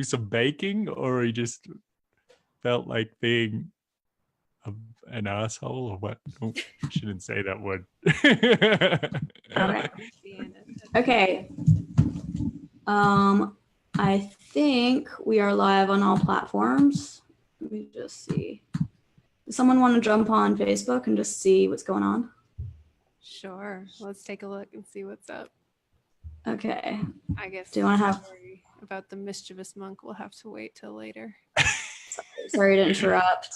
some baking, or he just felt like being an asshole, or what? Oh, I shouldn't say that word. Okay. I think we are live on all platforms. Let me just see. Does someone want to jump on Facebook and just see what's going on? Sure. Let's take a look and see what's up. Okay. I guess. Do you want to have about the mischievous monk? We'll have to wait till later. Sorry to interrupt.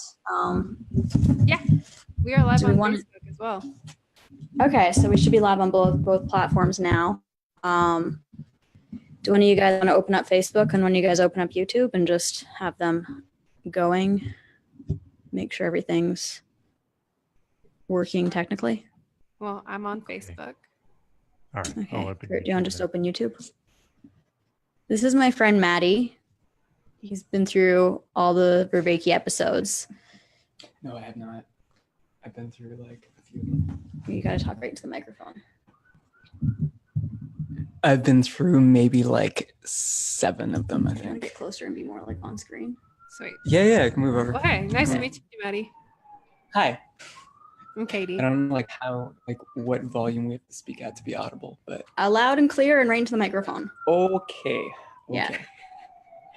Yeah, we are live on Facebook as well. Okay, so we should be live on both platforms now. Do one of you guys want to open up Facebook and one of you guys open up YouTube and just have them going? Make sure everything's working technically. Well, I'm on Facebook. All right. Okay. Kurt, do you want to just open YouTube? This is my friend Maddie. He's been through all the Reiki episodes. No, I have not. I've been through like a few of them. You got to talk right to the microphone. I've been through maybe like 7 of them, I You want to think. get closer and be more like on screen? Sweet. Yeah, I can move over. Well, hey, nice to meet you, Maddie. Hi. I'm Katie. I don't know what volume we have to speak at to be audible, but Loud and clear and right into the microphone. okay. Yeah.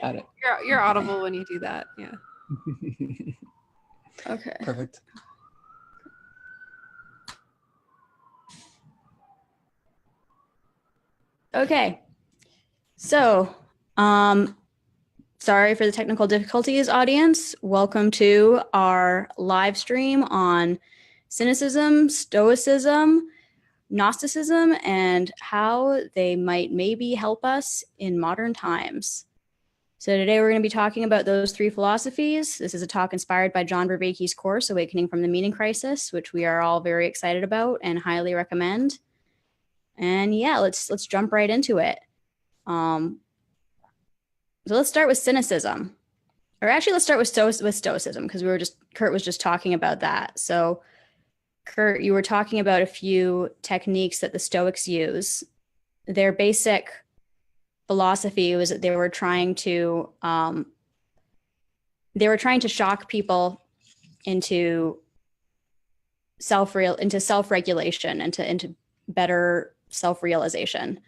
Got it. You're audible when you do that. Yeah. Okay. Perfect. Okay. So, sorry for the technical difficulties, audience. Welcome to our live stream on cynicism, stoicism, Gnosticism, and how they might maybe help us in modern times. So today we're going to be talking about those 3 philosophies. This is a talk inspired by John Vervaeke's course, Awakening from the Meaning Crisis, which we are all very excited about and highly recommend. And yeah, let's jump right into it. So let's start with cynicism. Or actually, let's start with stoicism, because Kurt was just talking about that. So Kurt, you were talking about a few techniques that the Stoics use. Their basic philosophy was that they were trying to shock people into self-regulation, into better self-realization.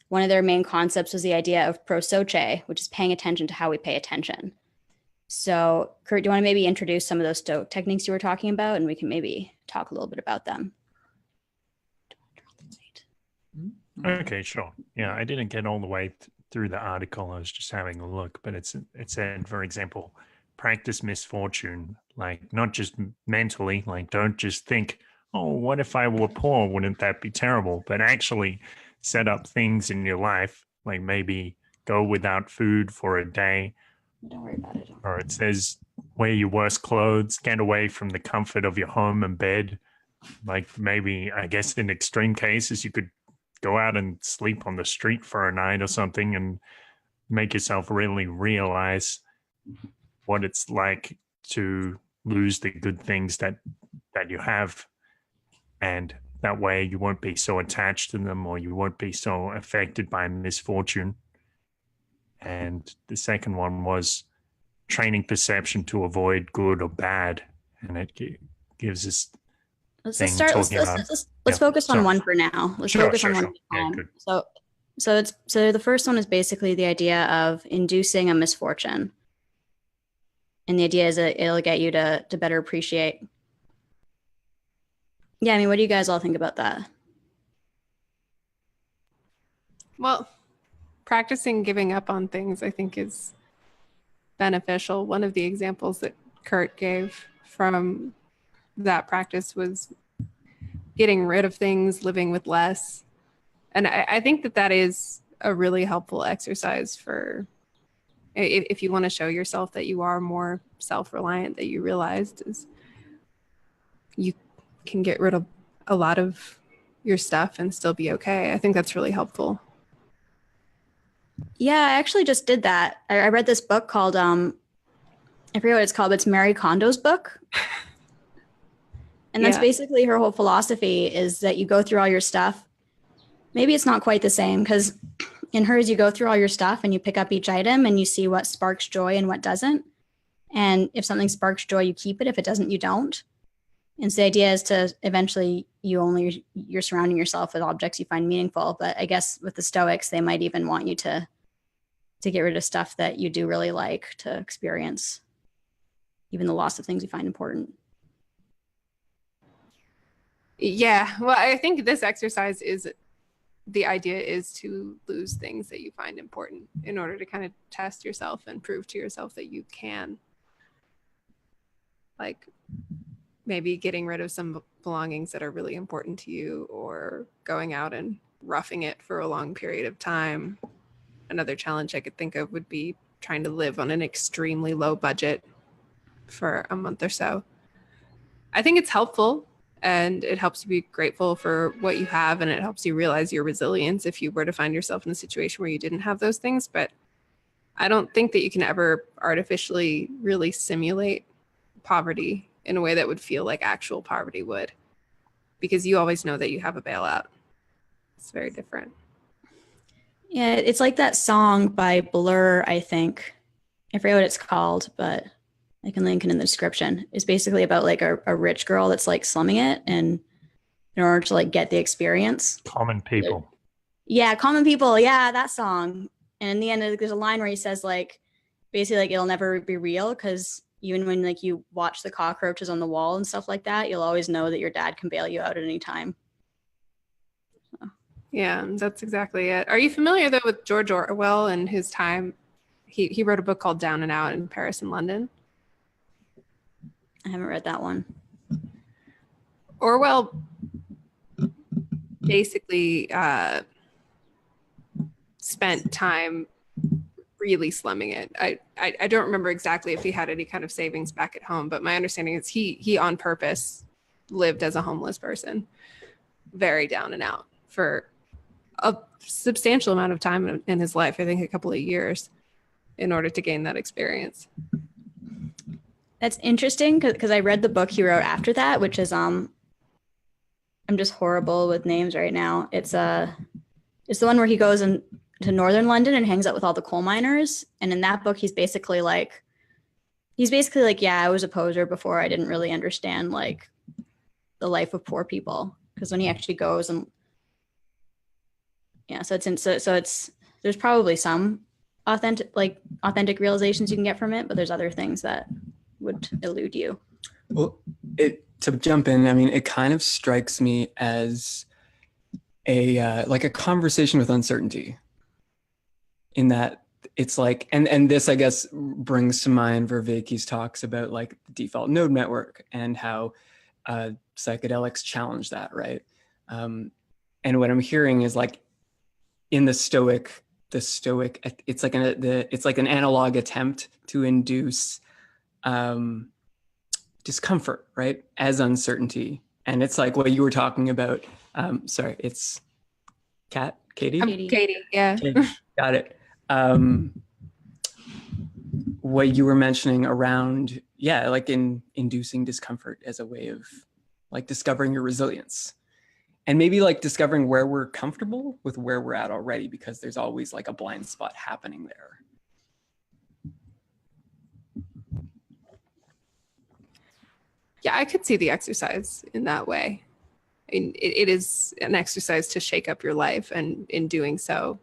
One of their main concepts was the idea of prosoche, which is paying attention to how we pay attention. So, Kurt, do you want to maybe introduce some of those Stoic techniques you were talking about, and we can maybe talk a little bit about them? Okay, sure. Yeah, I didn't get all the way through the article. I was just having a look, but it said, for example, practice misfortune, like not just mentally, like don't just think, oh, what if I were poor? Wouldn't that be terrible? But actually set up things in your life, like maybe go without food for a day. Don't worry about it. Or it says wear your worst clothes, get away from the comfort of your home and bed. Like maybe, I guess in extreme cases, you could go out and sleep on the street for a night or something and make yourself really realize what it's like to lose the good things that you have. And that way you won't be so attached to them, or you won't be so affected by misfortune. And the second one was training perception to avoid good or bad. And it gives us Let's focus on one for now. Let's focus on one. Yeah, good. So the first one is basically the idea of inducing a misfortune. And the idea is that it'll get you to better appreciate. Yeah, I mean, what do you guys all think about that? Well, practicing giving up on things, I think, is beneficial. One of the examples that Kurt gave from that practice was getting rid of things, living with less. And I think that is a really helpful exercise for if you want to show yourself that you are more self-reliant, that you realized is you can get rid of a lot of your stuff and still be okay. I think that's really helpful. Yeah, I actually just did that. I read this book called, I forget what it's called, but it's Marie Kondo's book. And that's basically her whole philosophy, is that you go through all your stuff. Maybe it's not quite the same, because in hers, you go through all your stuff and you pick up each item and you see what sparks joy and what doesn't. And if something sparks joy, you keep it. If it doesn't, you don't. And so the idea is to eventually you're surrounding yourself with objects you find meaningful. But I guess with the Stoics, they might even want you to get rid of stuff that you do really like to experience, even the loss of things you find important. Yeah, well, I think this exercise is, the idea is to lose things that you find important in order to kind of test yourself and prove to yourself that you can. Like maybe getting rid of some belongings that are really important to you, or going out and roughing it for a long period of time. Another challenge I could think of would be trying to live on an extremely low budget for a month or so. I think it's helpful, and it helps you be grateful for what you have, and it helps you realize your resilience if you were to find yourself in a situation where you didn't have those things. But I don't think that you can ever artificially really simulate poverty in a way that would feel like actual poverty would, because you always know that you have a bailout. It's very different. Yeah, it's like that song by Blur, I think. I forget what it's called, but I can link it in the description. It's basically about like a rich girl that's like slumming it, and in order to like get the experience. Common people. Yeah, common people. Yeah, that song. And in the end, there's a line where he says like, basically like it'll never be real, because even when like you watch the cockroaches on the wall and stuff like that, you'll always know that your dad can bail you out at any time. So. Yeah, that's exactly it. Are you familiar though with George Orwell and his time? He wrote a book called Down and Out in Paris and London. I haven't read that one. Orwell basically spent time really slumming it. I don't remember exactly if he had any kind of savings back at home, but my understanding is he on purpose lived as a homeless person, very down and out for a substantial amount of time in his life, I think a couple of years, in order to gain that experience. That's interesting, because I read the book he wrote after that, which is I'm just horrible with names right now. It's the one where he goes to northern London and hangs out with all the coal miners. And in that book, he's basically like, yeah, I was a poser before. I didn't really understand like the life of poor people. Because when he actually goes and yeah, so there's probably some authentic realizations you can get from it, but there's other things that would elude you. Well, to jump in, I mean, it kind of strikes me as a like a conversation with uncertainty, in that it's like, and this I guess brings to mind Vervaeke's talks about like the default node network and how psychedelics challenge that, right? And what I'm hearing is like in the Stoic, it's like an analog attempt to induce discomfort, right, as uncertainty. And it's like what you were talking about. Sorry, it's Katie? Katie, yeah. Okay, got it. What you were mentioning around, yeah, like in inducing discomfort as a way of like discovering your resilience. And maybe like discovering where we're comfortable with where we're at already, because there's always like a blind spot happening there. Yeah, I could see the exercise in that way. I mean, it is an exercise to shake up your life, and in doing so,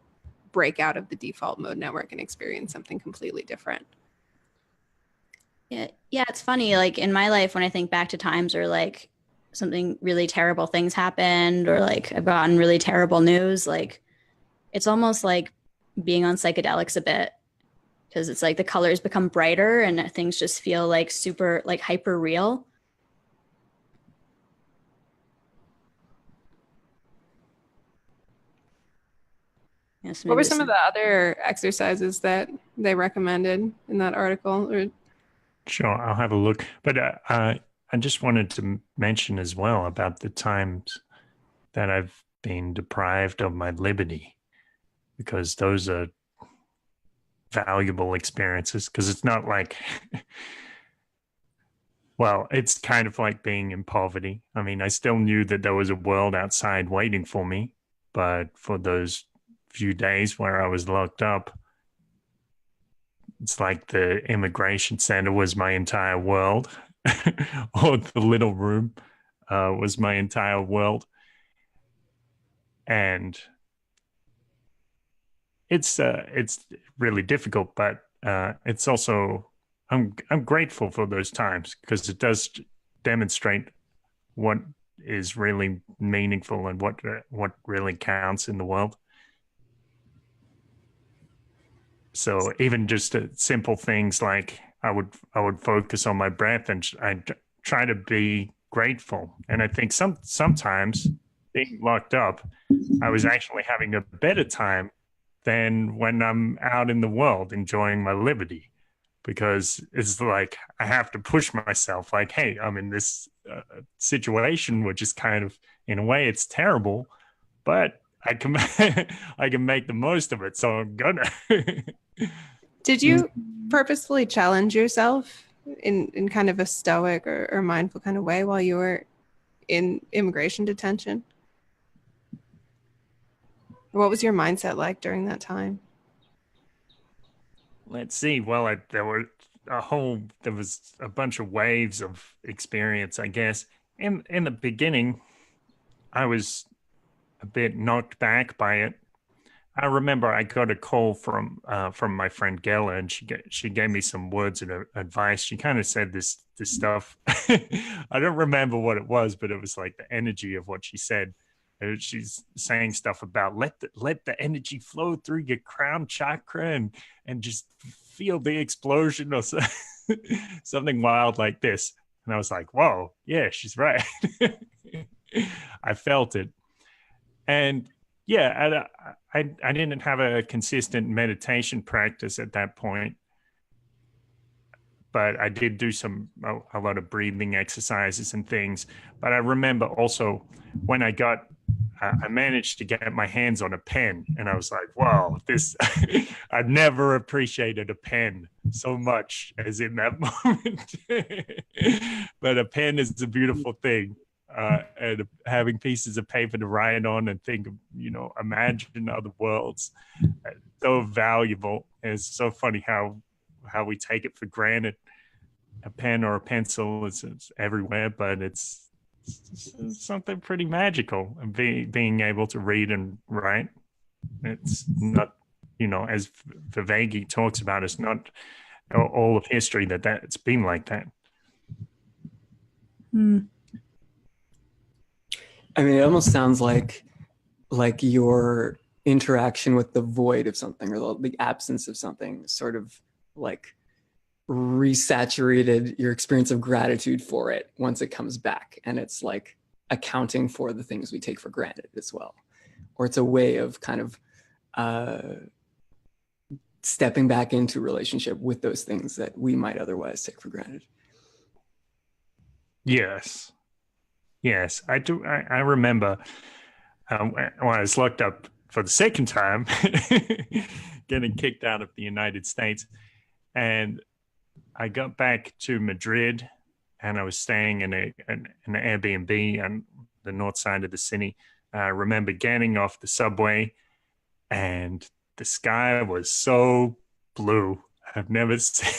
break out of the default mode network and experience something completely different. Yeah, it's funny. Like in my life, when I think back to times where like something really terrible things happened, or like I've gotten really terrible news, like it's almost like being on psychedelics a bit, because it's like the colors become brighter and things just feel like super like hyper real. Yes, What were some of the other exercises that they recommended in that article? Or... Sure, I'll have a look. But I just wanted to mention as well about the times that I've been deprived of my liberty, because those are valuable experiences. Because it's not like, well, it's kind of like being in poverty. I mean, I still knew that there was a world outside waiting for me, but for those few days where I was locked up, it's like the immigration center was my entire world, or the little room was my entire world. And it's really difficult, but it's also, I'm grateful for those times, because it does demonstrate what is really meaningful and what really counts in the world. So even just simple things like I would focus on my breath, and I'd try to be grateful. And I think sometimes being locked up, I was actually having a better time than when I'm out in the world enjoying my liberty, because it's like I have to push myself. Like, hey, I'm in this situation, which is kind of, in a way, it's terrible, but I can I can make the most of it. So I'm gonna. Did you purposefully challenge yourself in kind of a stoic or mindful kind of way while you were in immigration detention? What was your mindset like during that time? Let's see. Well, there was a bunch of waves of experience, I guess. In the beginning, I was a bit knocked back by it. I remember I got a call from my friend Gela, and she gave me some words of advice. She kind of said this stuff. I don't remember what it was, but it was like the energy of what she said. She's saying stuff about let the energy flow through your crown chakra and just feel the explosion, or something wild like this. And I was like, whoa, yeah, she's right. I felt it. And yeah, I didn't have a consistent meditation practice at that point, but I did do a lot of breathing exercises and things. But I remember also when I managed to get my hands on a pen, and I was like, wow, this, I've never appreciated a pen so much as in that moment. But a pen is a beautiful thing. And having pieces of paper to write on and think of, imagine other worlds, so valuable. And it's so funny how we take it for granted. A pen or a pencil is everywhere, but it's something pretty magical. And being able to read and write, it's not, as Viveki talks about, it's not all of history that it's been like that. I mean, it almost sounds like your interaction with the void of something, or the absence of something, sort of like resaturated your experience of gratitude for it once it comes back. And it's like accounting for the things we take for granted as well. Or it's a way of kind of stepping back into relationship with those things that we might otherwise take for granted. Yes, I do. I remember when I was locked up for the second time, getting kicked out of the United States, and I got back to Madrid, and I was staying in an Airbnb on the north side of the city. I remember getting off the subway, and the sky was so blue. I've never seen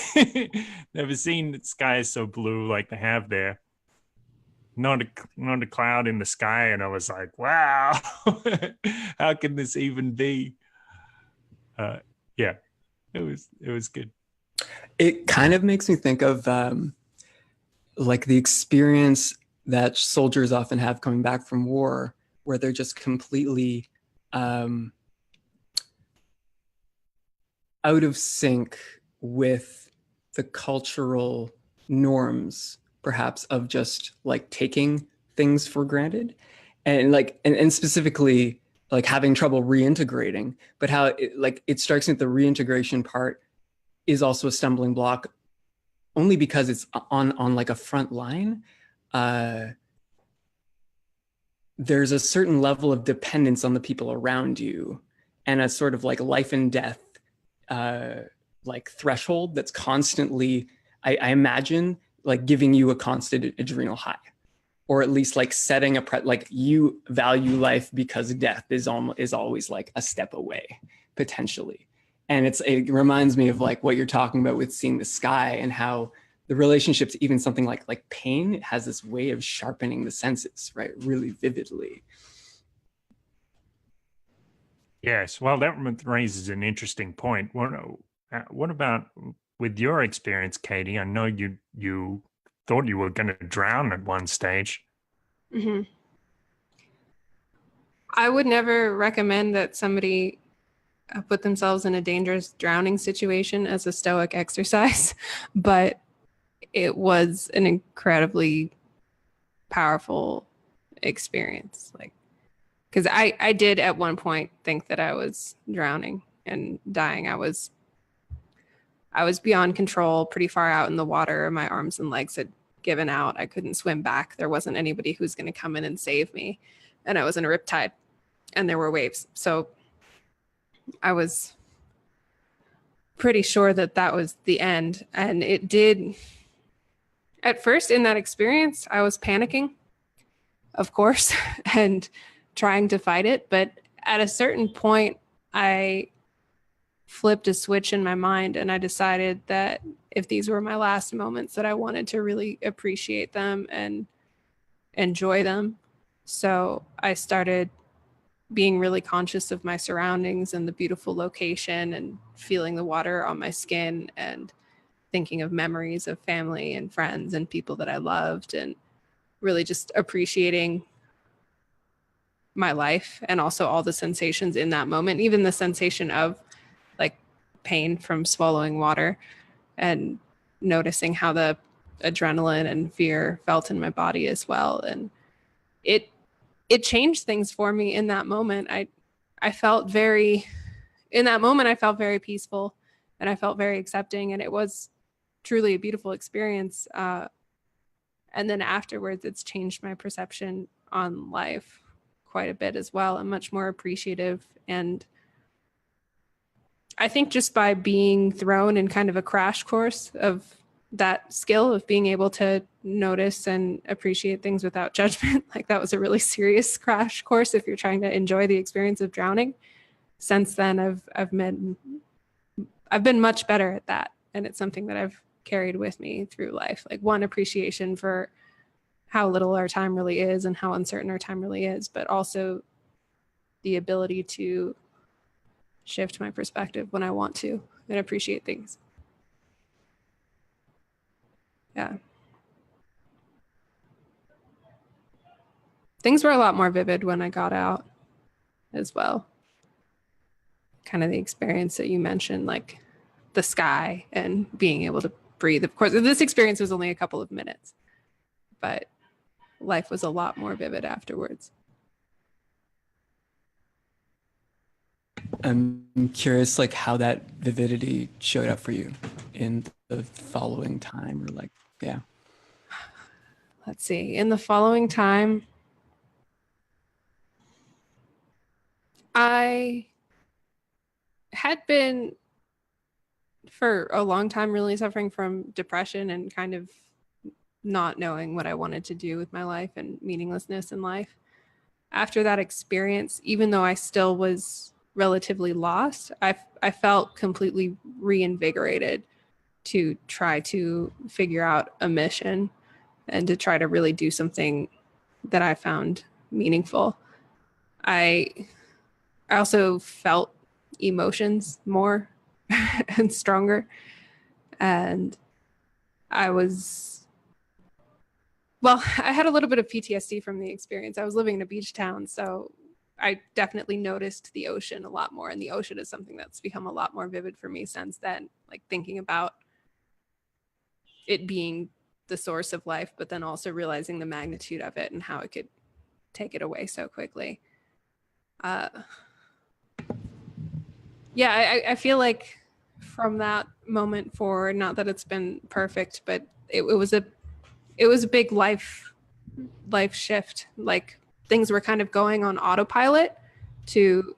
the sky so blue like they have there. Not a cloud in the sky, and I was like, wow, how can this even be? Yeah, it was good. It kind of makes me think of like the experience that soldiers often have coming back from war, where they're just completely out of sync with the cultural norms, perhaps, of just like taking things for granted, and and specifically like having trouble reintegrating. But how it strikes me that the reintegration part is also a stumbling block, only because it's on like a front line. There's a certain level of dependence on the people around you, and a sort of like life and death like threshold that's constantly, I imagine, like giving you a constant adrenal high. or at least like setting like you value life because death is always like a step away potentially. And it reminds me of like what you're talking about with seeing the sky, and how the relationship to even something like pain has this way of sharpening the senses, right? Really vividly. Yes, well, that raises an interesting point. What about with your experience, Katie? I know you thought you were going to drown at one stage. Mm-hmm. I would never recommend that somebody put themselves in a dangerous drowning situation as a Stoic exercise, but it was an incredibly powerful experience. Like, because I did at one point think that I was drowning and dying. I was beyond control, pretty far out in the water. My arms and legs had given out. I couldn't swim back. There wasn't anybody who's going to come in and save me. And I was in a riptide and there were waves. So I was pretty sure that that was the end. And it did. At first in that experience, I was panicking, of course, and trying to fight it. But at a certain point, I flipped a switch in my mind and I decided that if these were my last moments, that I wanted to really appreciate them and enjoy them. So I started being really conscious of my surroundings and the beautiful location and feeling the water on my skin and thinking of memories of family and friends and people that I loved, and really just appreciating my life and also all the sensations in that moment, even the sensation of like pain from swallowing water, and noticing how the adrenaline and fear felt in my body as well. And it changed things for me in that moment. I felt very peaceful, and I felt very accepting, and it was truly a beautiful experience. And then afterwards, it's changed my perception on life quite a bit as well. I'm much more appreciative. And I think just by being thrown in kind of a crash course of that skill of being able to notice and appreciate things without judgment, like that was a really serious crash course if you're trying to enjoy the experience of drowning. Since then, I've been much better at that. And it's something that I've carried with me through life. Like, one, appreciation for how little our time really is and how uncertain our time really is, but also the ability to shift my perspective when I want to and appreciate things. Yeah. Things were a lot more vivid when I got out as well. Kind of the experience that you mentioned, like the sky and being able to breathe. Of course, this experience was only a couple of minutes, but life was a lot more vivid afterwards. I'm curious, like, how that vividity showed up for you in the following time, or like, yeah. Let's see. In the following time, I had been for a long time really suffering from depression and kind of not knowing what I wanted to do with my life and meaninglessness in life. After that experience, even though I still was relatively lost, I felt completely reinvigorated to try to figure out a mission and to try to really do something that I found meaningful. I also felt emotions more and stronger. And I had a little bit of PTSD from the experience. I was living in a beach town, so I definitely noticed the ocean a lot more. And the ocean is something that's become a lot more vivid for me since then, like thinking about it being the source of life, but then also realizing the magnitude of it and how it could take it away so quickly. I feel like from that moment forward, not that it's been perfect, but it was a big life shift. Like, things were kind of going on autopilot to,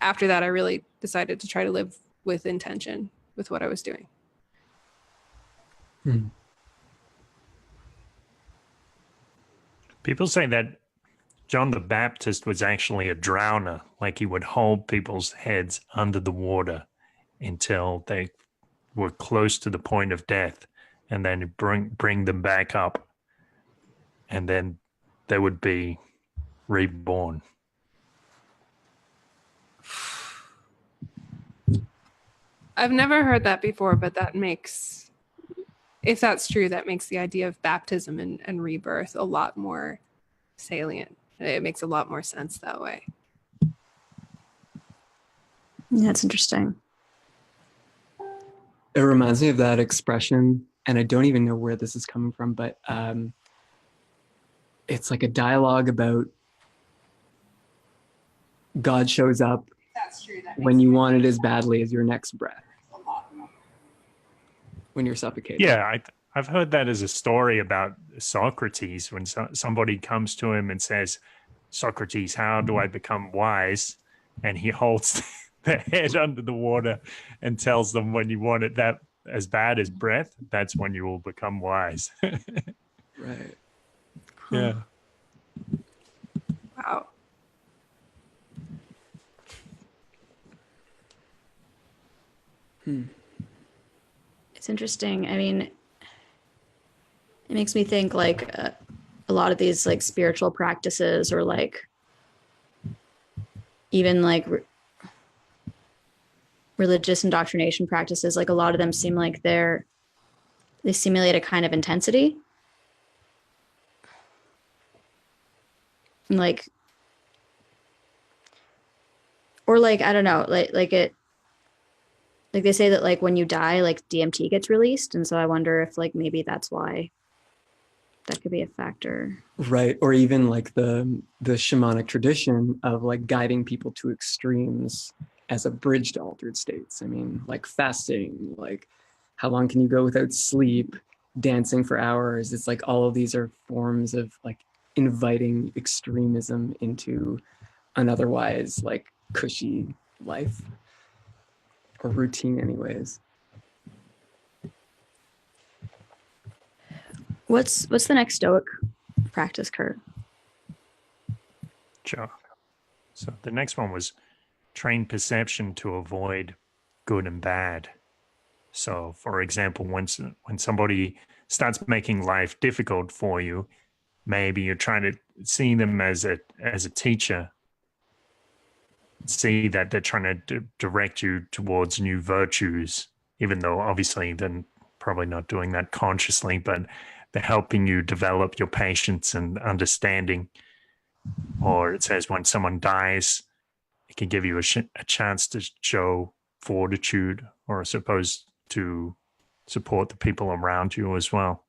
after that, I really decided to try to live with intention with what I was doing. People say that John the Baptist was actually a drowner, like he would hold people's heads under the water until they were close to the point of death, and then bring them back up, and then they would be reborn. I've never heard that before, but that makes, if that's true, that makes the idea of baptism and rebirth a lot more salient. It makes a lot more sense that way. That's interesting. It reminds me of that expression, and I don't even know where this is coming from, but it's like a dialogue about God shows up when you want it as badly as your next breath, when you're suffocating. Yeah, I've heard that as a story about Socrates, when somebody comes to him and says, Socrates, how do I become wise? And he holds their head under the water and tells them, when you want it that as bad as breath, that's when you will become wise. Right. Yeah. Wow. It's interesting. I mean, it makes me think like a lot of these like spiritual practices, or like even like religious indoctrination practices, like a lot of them seem like they simulate a kind of intensity. Like, or like, I don't know, like they say that like when you die, like DMT gets released. And so I wonder if like maybe that's why that could be a factor. Right. Or even like the shamanic tradition of like guiding people to extremes as a bridge to altered states. I mean, like fasting, like how long can you go without sleep, dancing for hours. It's like all of these are forms of like inviting extremism into an otherwise like cushy life, or routine anyways. What's the next Stoic practice, Kurt? Sure. So the next one was train perception to avoid good and bad. So, for example, when somebody starts making life difficult for you, maybe you're trying to see them as a teacher. See that they're trying to direct you towards new virtues, even though obviously they're probably not doing that consciously, but they're helping you develop your patience and understanding. Or it says when someone dies, it can give you a chance to show fortitude, or supposed to support the people around you as well.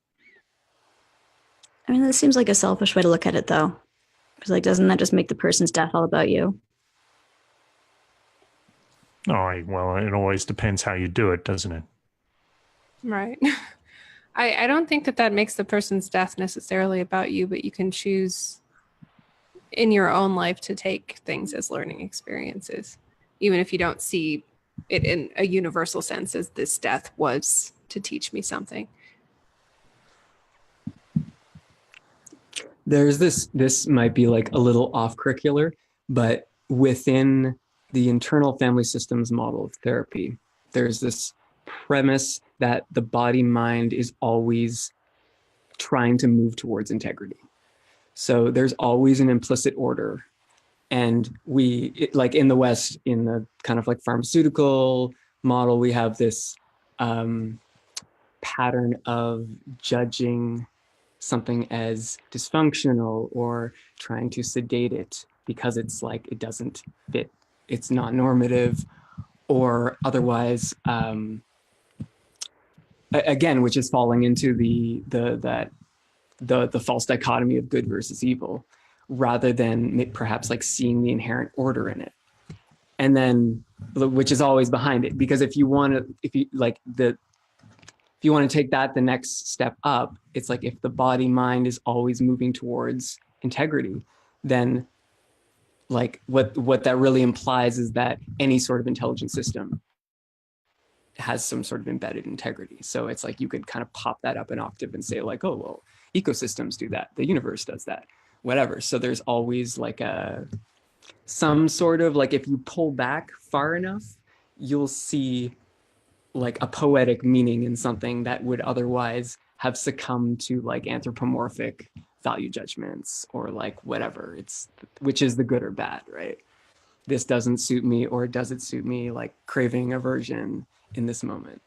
I mean, this seems like a selfish way to look at it, though. Because like, doesn't that just make the person's death all about you? Oh, well, it always depends how you do it, doesn't it? Right. I don't think that makes the person's death necessarily about you, but you can choose in your own life to take things as learning experiences, even if you don't see it in a universal sense as this death was to teach me something. There's this might be like a little off curricular, but within the internal family systems model of therapy, there's this premise that the body mind is always trying to move towards integrity. So there's always an implicit order. And like in the West, in the kind of like pharmaceutical model, we have this pattern of judging something as dysfunctional or trying to sedate it because it's like it doesn't fit, it's not normative, or otherwise again, which is falling into the false dichotomy of good versus evil, rather than perhaps like seeing the inherent order in it. And then, which is always behind it, because if you want to take that the next step up, it's like if the body mind is always moving towards integrity, then like what that really implies is that any sort of intelligent system has some sort of embedded integrity. So it's like you could kind of pop that up an octave and say like, oh, well, ecosystems do that. The universe does that. whatever. So there's always like some sort of like, if you pull back far enough, you'll see like a poetic meaning in something that would otherwise have succumbed to like anthropomorphic value judgments or like whatever. It's which is the good or bad, right? This doesn't suit me, or does it suit me? Like craving aversion in this moment.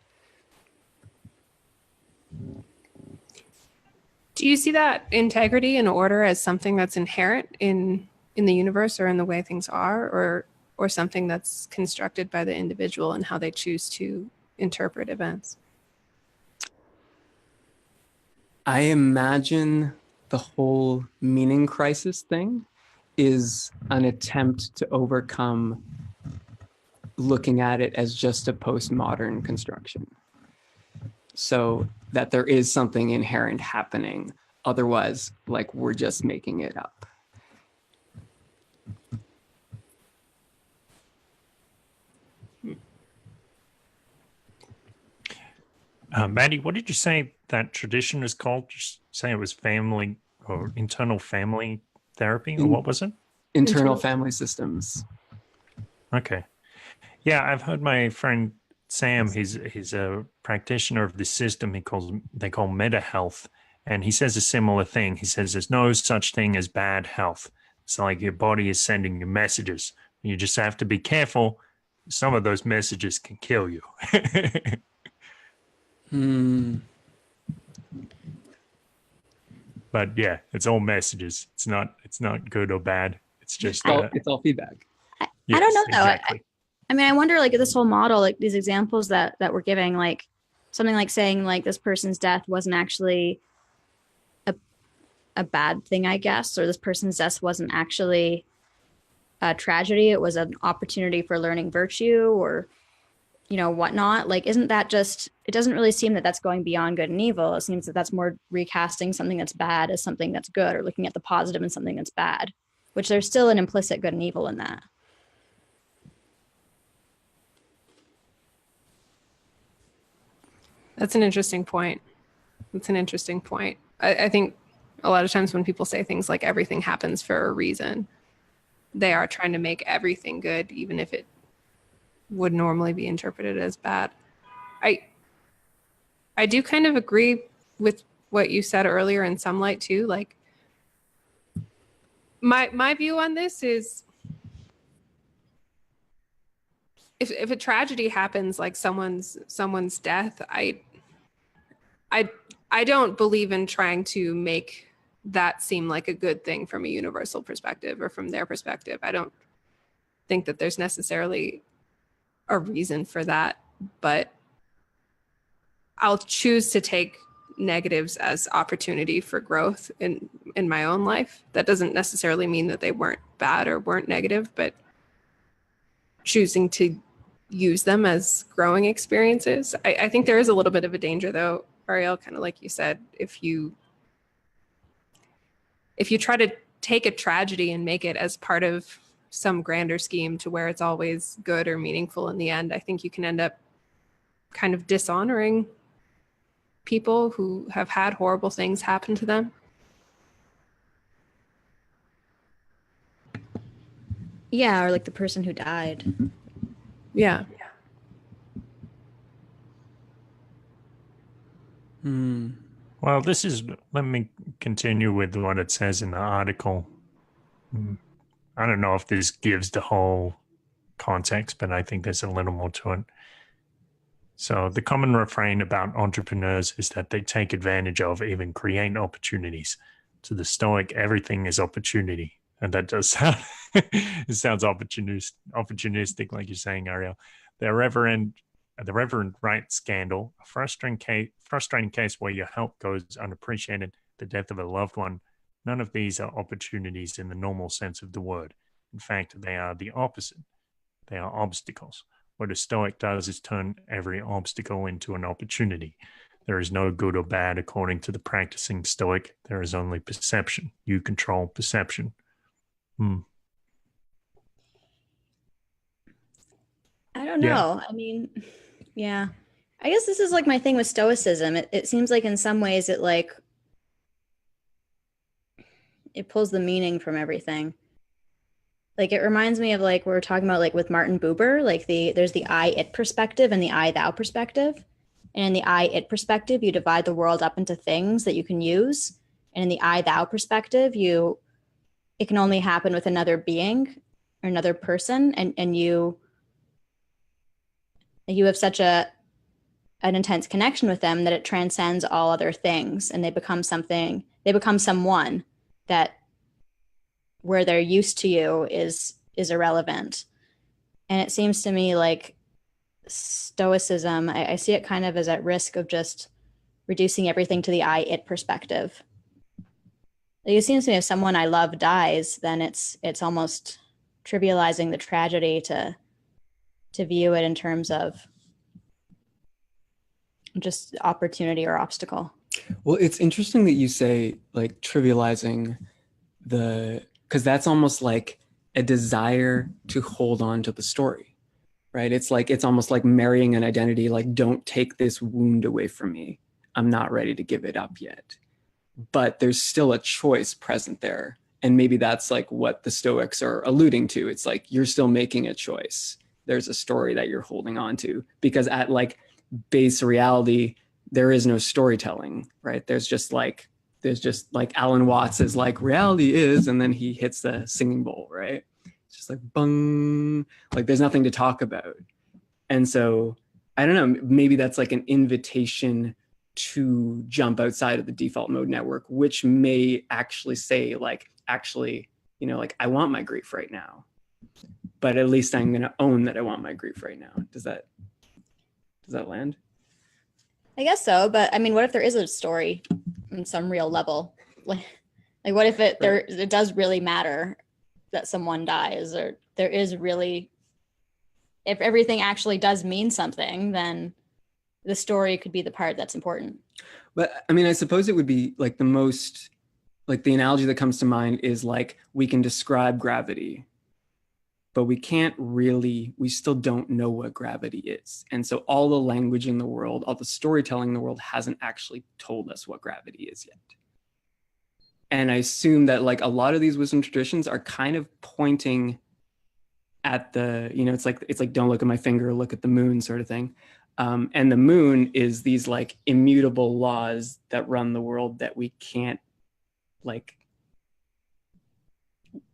Do you see that integrity and order as something that's inherent in the universe or in the way things are, or something that's constructed by the individual and how they choose to interpret events? I imagine the whole meaning crisis thing is an attempt to overcome looking at it as just a postmodern construction. So that there is something inherent happening. Otherwise, like we're just making it up. Maddie, what did you say that tradition is called? Just say it was family or internal family therapy, or what was it? Internal family systems. Okay. Yeah, I've heard my friend Sam, he's a practitioner of this system they call meta health. And he says a similar thing. He says there's no such thing as bad health. It's like your body is sending you messages. You just have to be careful. Some of those messages can kill you. But yeah, it's all messages. It's not good or bad. It's just it's all feedback. I don't know though. Exactly. I mean, I wonder, like, this whole model, like these examples that we're giving, like something like saying like this person's death wasn't actually a bad thing, I guess, or this person's death wasn't actually a tragedy. It was an opportunity for learning virtue or, whatnot. Like, isn't that just, it doesn't really seem that that's going beyond good and evil. It seems that that's more recasting something that's bad as something that's good, or looking at the positive in something that's bad, which there's still an implicit good and evil in that. That's an interesting point. I think a lot of times when people say things like everything happens for a reason, they are trying to make everything good, even if it would normally be interpreted as bad. I do kind of agree with what you said earlier in some light too. Like my view on this is if a tragedy happens, like someone's death, I don't believe in trying to make that seem like a good thing from a universal perspective or from their perspective. I don't think that there's necessarily a reason for that, but I'll choose to take negatives as opportunity for growth in my own life. That doesn't necessarily mean that they weren't bad or weren't negative, but choosing to use them as growing experiences. I think there is a little bit of a danger though, Ariel, kind of like you said, if you try to take a tragedy and make it as part of some grander scheme to where it's always good or meaningful in the end, I think you can end up kind of dishonoring people who have had horrible things happen to them. Yeah, or like the person who died. Yeah. Well, let me continue with what it says in the article. I don't know if this gives the whole context, but I think there's a little more to it. So the common refrain about entrepreneurs is that they take advantage of, even create opportunities. To the Stoic, everything is opportunity. And that does sound, it sounds opportunistic, like you're saying, Ariel. The Reverend Wright scandal, a frustrating case where your help goes unappreciated, the death of a loved one. None of these are opportunities in the normal sense of the word. In fact, they are the opposite. They are obstacles. What a Stoic does is turn every obstacle into an opportunity. There is no good or bad according to the practicing Stoic. There is only perception. You control perception. I don't know. I mean, yeah. I guess this is like my thing with Stoicism. It seems like in some ways it it pulls the meaning from everything. Like it reminds me of like we were talking about like with Martin Buber, like there's the I it perspective and the I thou perspective. And in the I it perspective, you divide the world up into things that you can use. And in the I thou perspective, it can only happen with another being or another person, and you have such an intense connection with them that it transcends all other things, and they become someone that where they're used to you is irrelevant. And it seems to me like Stoicism, I see it kind of as at risk of just reducing everything to the I it perspective. Like it seems to me if someone I love dies, then it's almost trivializing the tragedy to view it in terms of just opportunity or obstacle. Well, it's interesting that you say like trivializing because that's almost like a desire to hold on to the story, right? It's almost like marrying an identity, like don't take this wound away from me. I'm not ready to give it up yet. But there's still a choice present there. And maybe that's like what the Stoics are alluding to. It's like you're still making a choice. There's a story that you're holding on to, because at like base reality, there is no storytelling, right? There's just like Alan Watts is like reality is, and then he hits the singing bowl, right? It's just like bung, like there's nothing to talk about. And so I don't know, maybe that's like an invitation to jump outside of the default mode network, which may actually say like, actually, you know, like I want my grief right now, but at least I'm going to own that I want my grief right now. Does that land? I guess so. But I mean, what if there is a story on some real level? Like what if it does really matter that someone dies, or there is really, if everything actually does mean something, then the story could be the part that's important. But I mean, I suppose it would be like the analogy that comes to mind is like we can describe gravity, but we still don't know what gravity is. And so all the language in the world, all the storytelling in the world hasn't actually told us what gravity is yet. And I assume that like a lot of these wisdom traditions are kind of pointing at the, you know, it's like don't look at my finger, look at the moon sort of thing. And the moon is these like immutable laws that run the world that we can't like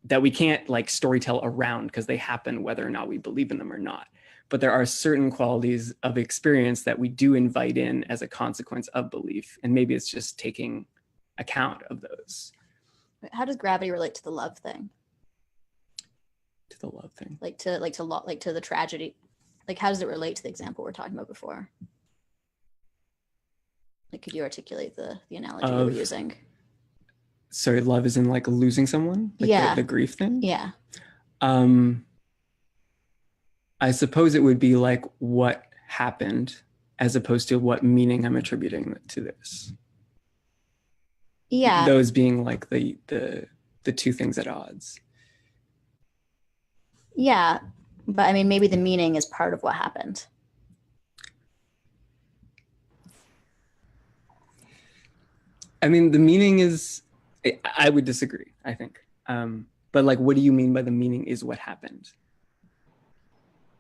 storytell around, because they happen whether or not we believe in them or not. But there are certain qualities of experience that we do invite in as a consequence of belief. And maybe it's just taking account of those. How does gravity relate to the love thing? To the love thing? Like to the tragedy. Like, how does it relate to the example we're talking about before? Like, could you articulate the analogy you were using? Sorry, love is in like losing someone? Like yeah. The grief thing? Yeah. I suppose it would be like what happened as opposed to what meaning I'm attributing to this. Yeah. Those being like the two things at odds. Yeah. But I mean, maybe the meaning is part of what happened. I mean, the meaning is, I would disagree, I think. But like, what do you mean by the meaning is what happened?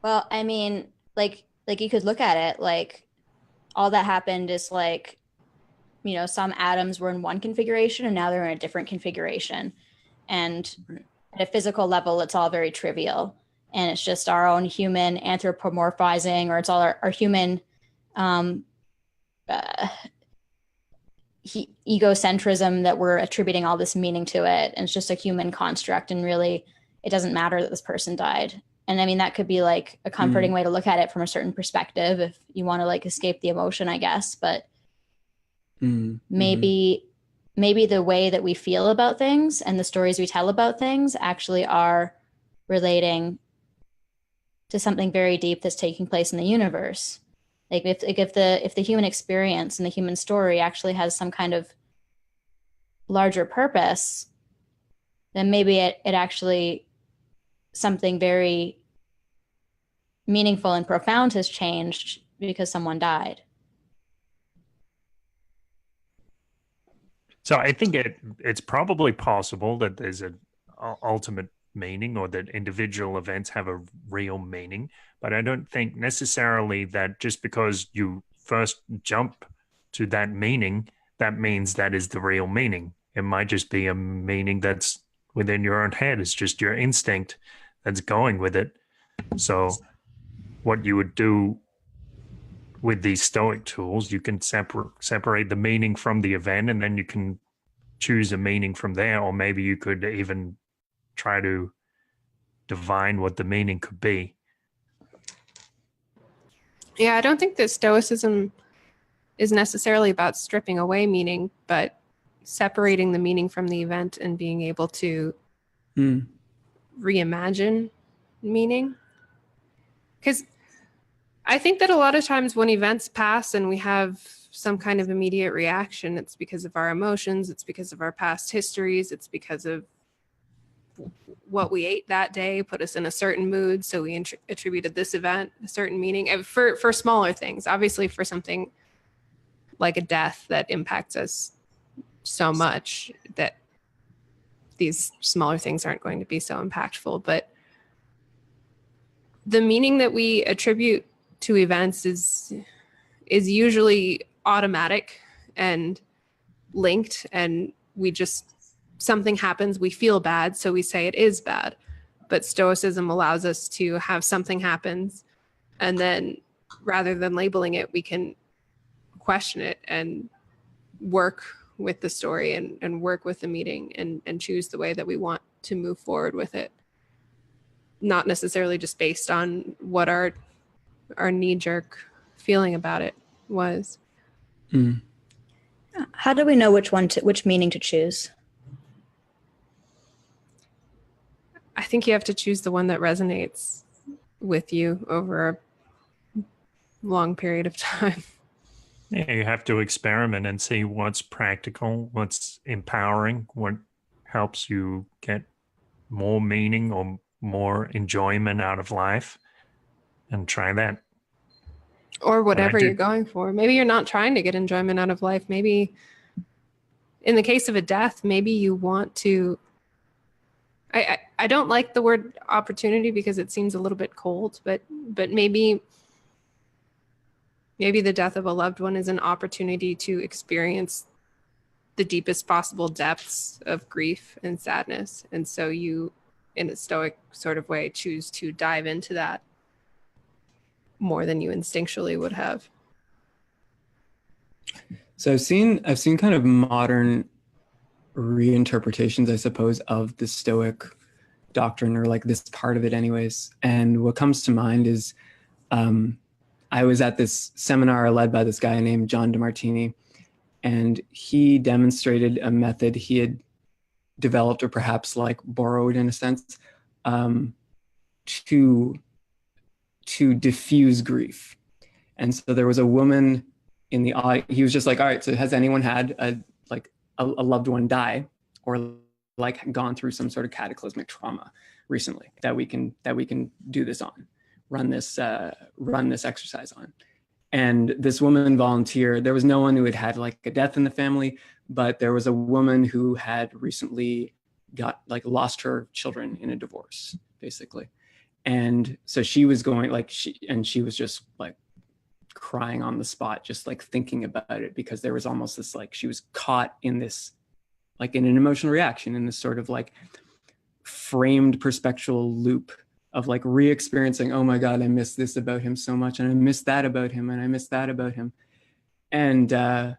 Well, I mean, like you could look at it like all that happened is like, you know, some atoms were in one configuration and now they're in a different configuration. And right. At a physical level, it's all very trivial. And it's just our own human anthropomorphizing, or it's all our human egocentrism that we're attributing all this meaning to it. And it's just a human construct. And really, it doesn't matter that this person died. And I mean, that could be like a comforting way to look at it from a certain perspective if you want to like escape the emotion, I guess. But maybe the way that we feel about things and the stories we tell about things actually are relating to something very deep that's taking place in the universe. Like if the human experience and the human story actually has some kind of larger purpose, then maybe it actually something very meaningful and profound has changed because someone died. So I think it's probably possible that there's an ultimate meaning, or that individual events have a real meaning, but I don't think necessarily that just because you first jump to that meaning, that means that is the real meaning. It might just be a meaning that's within your own head. It's just your instinct that's going with it. So what you would do with these Stoic tools, you can separate the meaning from the event, and then you can choose a meaning from there. Or maybe you could even try to divine what the meaning could be. Yeah, I don't think that Stoicism is necessarily about stripping away meaning, but separating the meaning from the event and being able to reimagine meaning. Because I think that a lot of times when events pass and we have some kind of immediate reaction, it's because of our emotions, it's because of our past histories, it's because of what we ate that day put us in a certain mood, so we attributed this event a certain meaning. And for smaller things, obviously for something like a death that impacts us so much, that these smaller things aren't going to be so impactful. But the meaning that we attribute to events is usually automatic and linked, and we just, something happens, we feel bad, so we say it is bad. But Stoicism allows us to have something happens, and then rather than labeling it, we can question it and work with the story and work with the meaning and choose the way that we want to move forward with it. Not necessarily just based on what our knee-jerk feeling about it was. How do we know which meaning to choose? I think you have to choose the one that resonates with you over a long period of time. Yeah, you have to experiment and see what's practical, what's empowering, what helps you get more meaning or more enjoyment out of life, and try that. Or whatever you're going for. Maybe you're not trying to get enjoyment out of life. Maybe in the case of a death, maybe you want to... I don't like the word opportunity because it seems a little bit cold, but maybe the death of a loved one is an opportunity to experience the deepest possible depths of grief and sadness. And so you, in a Stoic sort of way, choose to dive into that more than you instinctually would have. So I've seen kind of modern reinterpretations, I suppose, of the Stoic doctrine, or like this part of it anyways. And what comes to mind is I was at this seminar led by this guy named John DeMartini, and he demonstrated a method he had developed, or perhaps like borrowed in a sense, to diffuse grief. And so there was a woman in the audience. He was just like, all right, so has anyone had a loved one die, or like gone through some sort of cataclysmic trauma recently that we can do this on, run this exercise on? And this woman volunteered. There was no one who had like a death in the family, but there was a woman who had recently lost her children in a divorce, basically. And so she was going she was just like crying on the spot, just like thinking about it, because there was almost this, like, she was caught in this, like in an emotional reaction, in this sort of like framed perspectual loop of like re-experiencing, oh my God, I miss this about him so much, and I miss that about him, and I miss that about him. And so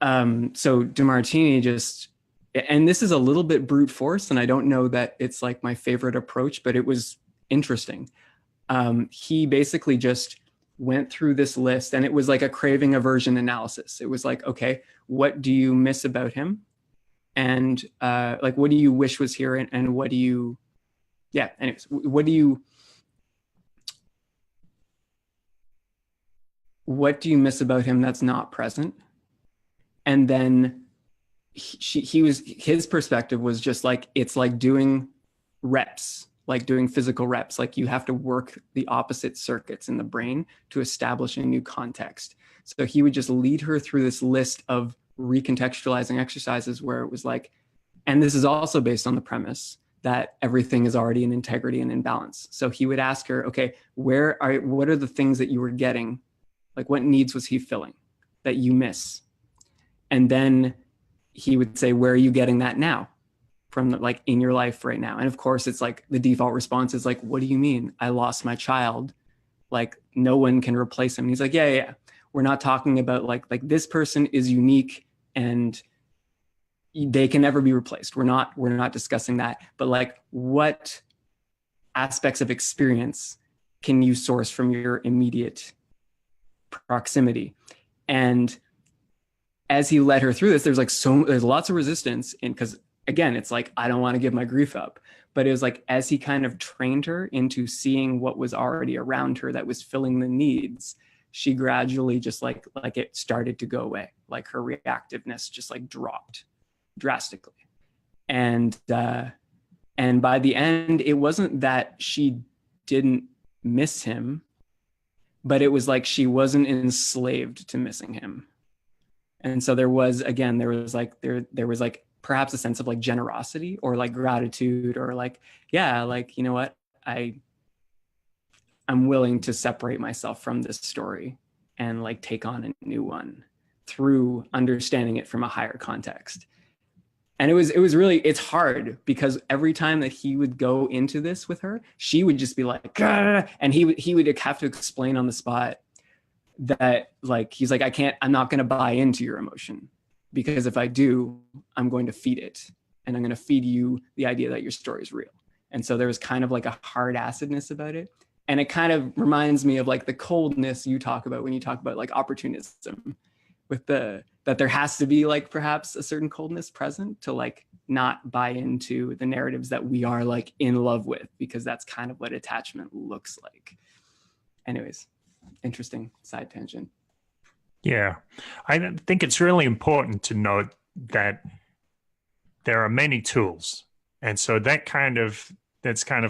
DeMartini just, and this is a little bit brute force, and I don't know that it's like my favorite approach, but it was interesting. He basically just went through this list, and it was like a craving aversion analysis. It was like, okay, what do you miss about him? And like, what do you wish was here? And what do you, yeah, anyways, what do you miss about him that's not present? And then his perspective was just like, it's like doing reps, like doing physical reps. Like you have to work the opposite circuits in the brain to establish a new context. So he would just lead her through this list of recontextualizing exercises where it was like, and this is also based on the premise that everything is already in integrity and in balance. So he would ask her, okay, what are the things that you were getting? Like, what needs was he filling that you miss? And then he would say, where are you getting that now from like in your life right now? And of course, it's like the default response is like, what do you mean? I lost my child. Like, no one can replace him. And he's like, yeah. We're not talking about like this person is unique and they can never be replaced. We're not discussing that. But like, what aspects of experience can you source from your immediate proximity? And as he led her through this, there's lots of resistance, and because again, it's like, I don't want to give my grief up. But it was like, as he kind of trained her into seeing what was already around her that was filling the needs, she gradually just like it started to go away. Like her reactiveness just like dropped drastically. And by the end, it wasn't that she didn't miss him, but it was like she wasn't enslaved to missing him. And so there was like perhaps a sense of like generosity or like gratitude or like, yeah, like, you know what, I'm willing to separate myself from this story and like take on a new one through understanding it from a higher context. And it was really, it's hard because every time that he would go into this with her, she would just be like, "Gah!" And he would have to explain on the spot that like, he's like, I'm not going to buy into your emotion, because if I do, I'm going to feed it, and I'm going to feed you the idea that your story is real. And so there was kind of like a hard acidness about it. And it kind of reminds me of like the coldness you talk about when you talk about like opportunism, with that there has to be like perhaps a certain coldness present to like not buy into the narratives that we are like in love with, because that's kind of what attachment looks like. Anyways, interesting side tangent. Yeah, I think it's really important to note that there are many tools. And so that's kind of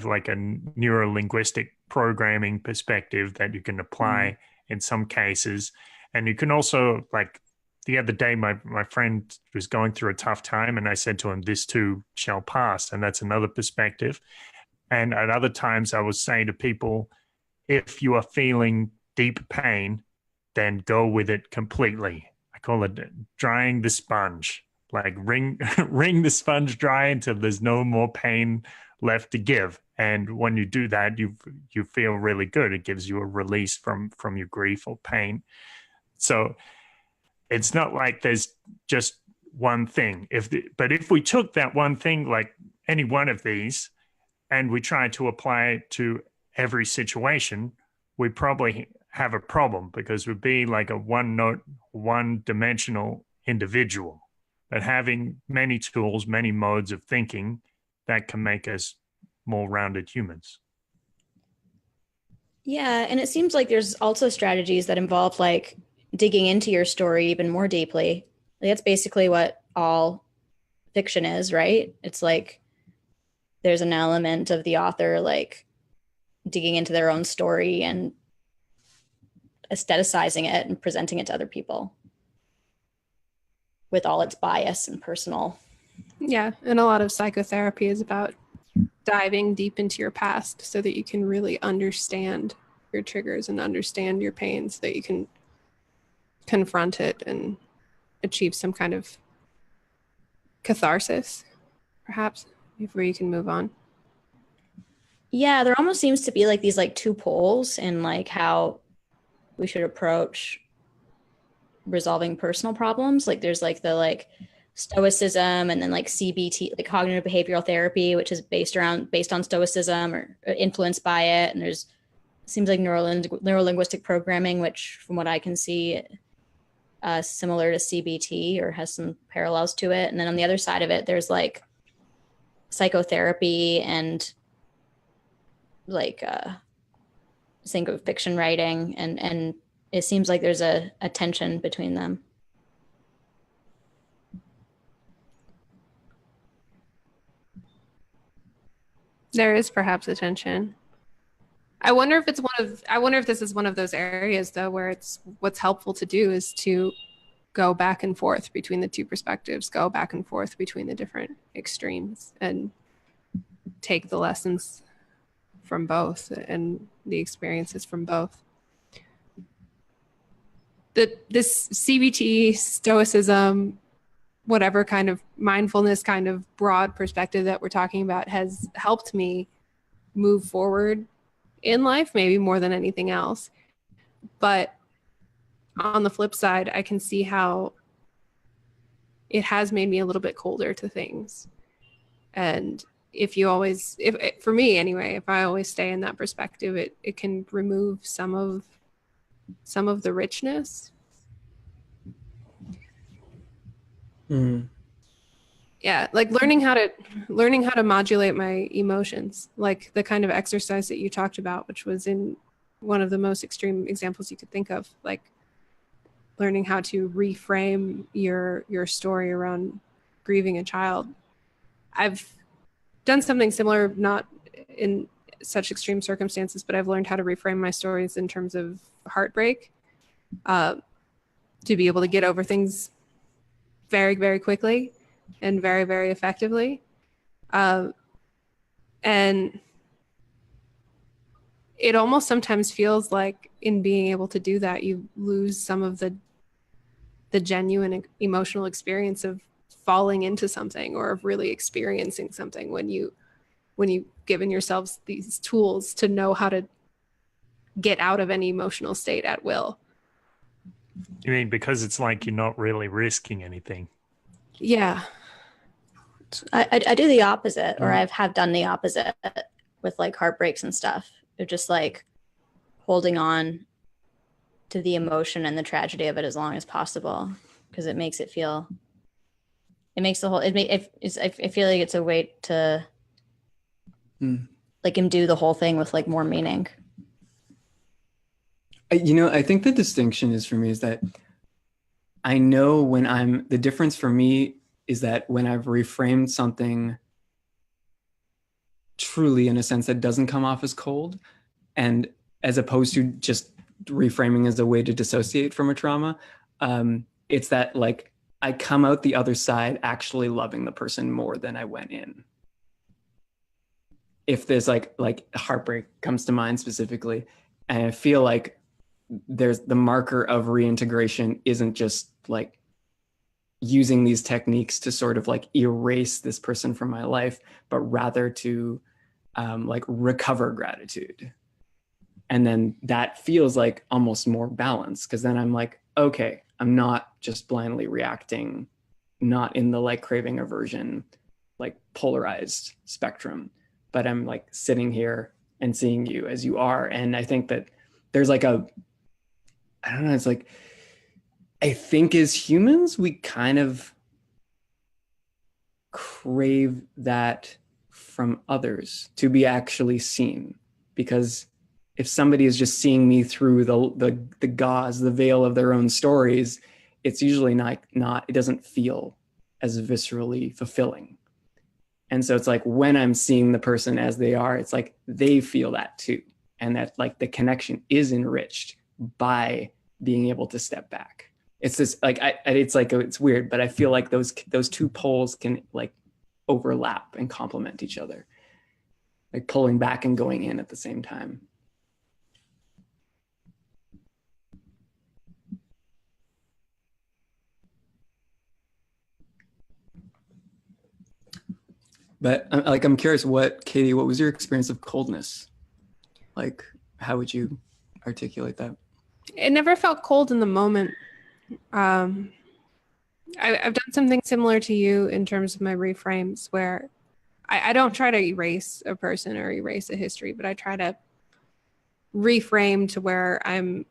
like a neuro-linguistic programming perspective that you can apply in some cases. And you can also, like the other day, my friend was going through a tough time, and I said to him, this too shall pass. And that's another perspective. And at other times I would say to people, if you are feeling deep pain, then go with it completely. I call it drying the sponge. Like wring the sponge dry until there's no more pain left to give. And when you do that, you feel really good. It gives you a release from your grief or pain. So it's not like there's just one thing. But if we took that one thing, like any one of these, and we tried to apply it to every situation, we probably have a problem, because we'd be like a one-dimensional individual. But having many tools, many modes of thinking, that can make us more rounded humans. Yeah, and it seems like there's also strategies that involve like digging into your story even more deeply. Like, that's basically what all fiction is, right? It's like there's an element of the author like digging into their own story and aestheticizing it and presenting it to other people with all its bias and personal. Yeah, and a lot of psychotherapy is about diving deep into your past so that you can really understand your triggers and understand your pain, so that you can confront it and achieve some kind of catharsis, perhaps, before you can move on. Yeah, there almost seems to be like these like two poles in like how we should approach resolving personal problems. Like there's like the like Stoicism, and then like CBT, like cognitive behavioral therapy, which is based on Stoicism or influenced by it. And there's, seems like neuro-linguistic programming, which from what I can see, similar to CBT or has some parallels to it. And then on the other side of it, there's like psychotherapy and like think of fiction writing, and it seems like there's a tension between them. There is perhaps a tension. I wonder if this is one of those areas though where it's what's helpful to do is to go back and forth between the two perspectives, go back and forth between the different extremes, and take the lessons from both and the experiences from both. This CBT, Stoicism, whatever kind of mindfulness kind of broad perspective that we're talking about has helped me move forward in life, maybe more than anything else. But on the flip side, I can see how it has made me a little bit colder to things. And for me anyway, if I always stay in that perspective, it can remove some of the richness. Yeah, like learning how to modulate my emotions, like the kind of exercise that you talked about, which was in one of the most extreme examples you could think of, like learning how to reframe your story around grieving a child. I've done something similar, not in such extreme circumstances, but I've learned how to reframe my stories in terms of heartbreak, to be able to get over things very, very quickly and very, very effectively. And it almost sometimes feels like in being able to do that, you lose some of the genuine emotional experience of falling into something or of really experiencing something when you've given yourselves these tools to know how to get out of any emotional state at will. You mean because it's like you're not really risking anything? Yeah. I do the opposite, or I have done the opposite with like heartbreaks and stuff. Of just like holding on to the emotion and the tragedy of it as long as possible, because it makes it feel. It makes the whole. I feel like it's a way to like imbue the whole thing with like more meaning. I think the distinction is for me is that I know the difference for me is that when I've reframed something truly in a sense that doesn't come off as cold, and as opposed to just reframing as a way to dissociate from a trauma, it's that like I come out the other side actually loving the person more than I went in. If there's like heartbreak comes to mind specifically, and I feel like there's the marker of reintegration isn't just like using these techniques to sort of like erase this person from my life, but rather to like recover gratitude. And then that feels like almost more balanced, because then I'm like, okay, I'm not just blindly reacting, not in the like craving aversion, like polarized spectrum, but I'm like sitting here and seeing you as you are. And I think that there's like I don't know, it's like, I think as humans, we kind of crave that from others, to be actually seen. Because if somebody is just seeing me through the gauze, the veil of their own stories, it's usually not, it doesn't feel as viscerally fulfilling. And so it's like when I'm seeing the person as they are, it's like they feel that too. And that like the connection is enriched by being able to step back. It's just like, it's weird, but I feel like those two poles can like overlap and complement each other, like pulling back and going in at the same time. But I'm curious, Katie, what was your experience of coldness? Like, how would you articulate that? It never felt cold in the moment. I've done something similar to you in terms of my reframes, where I don't try to erase a person or erase a history, but I try to reframe to where I'm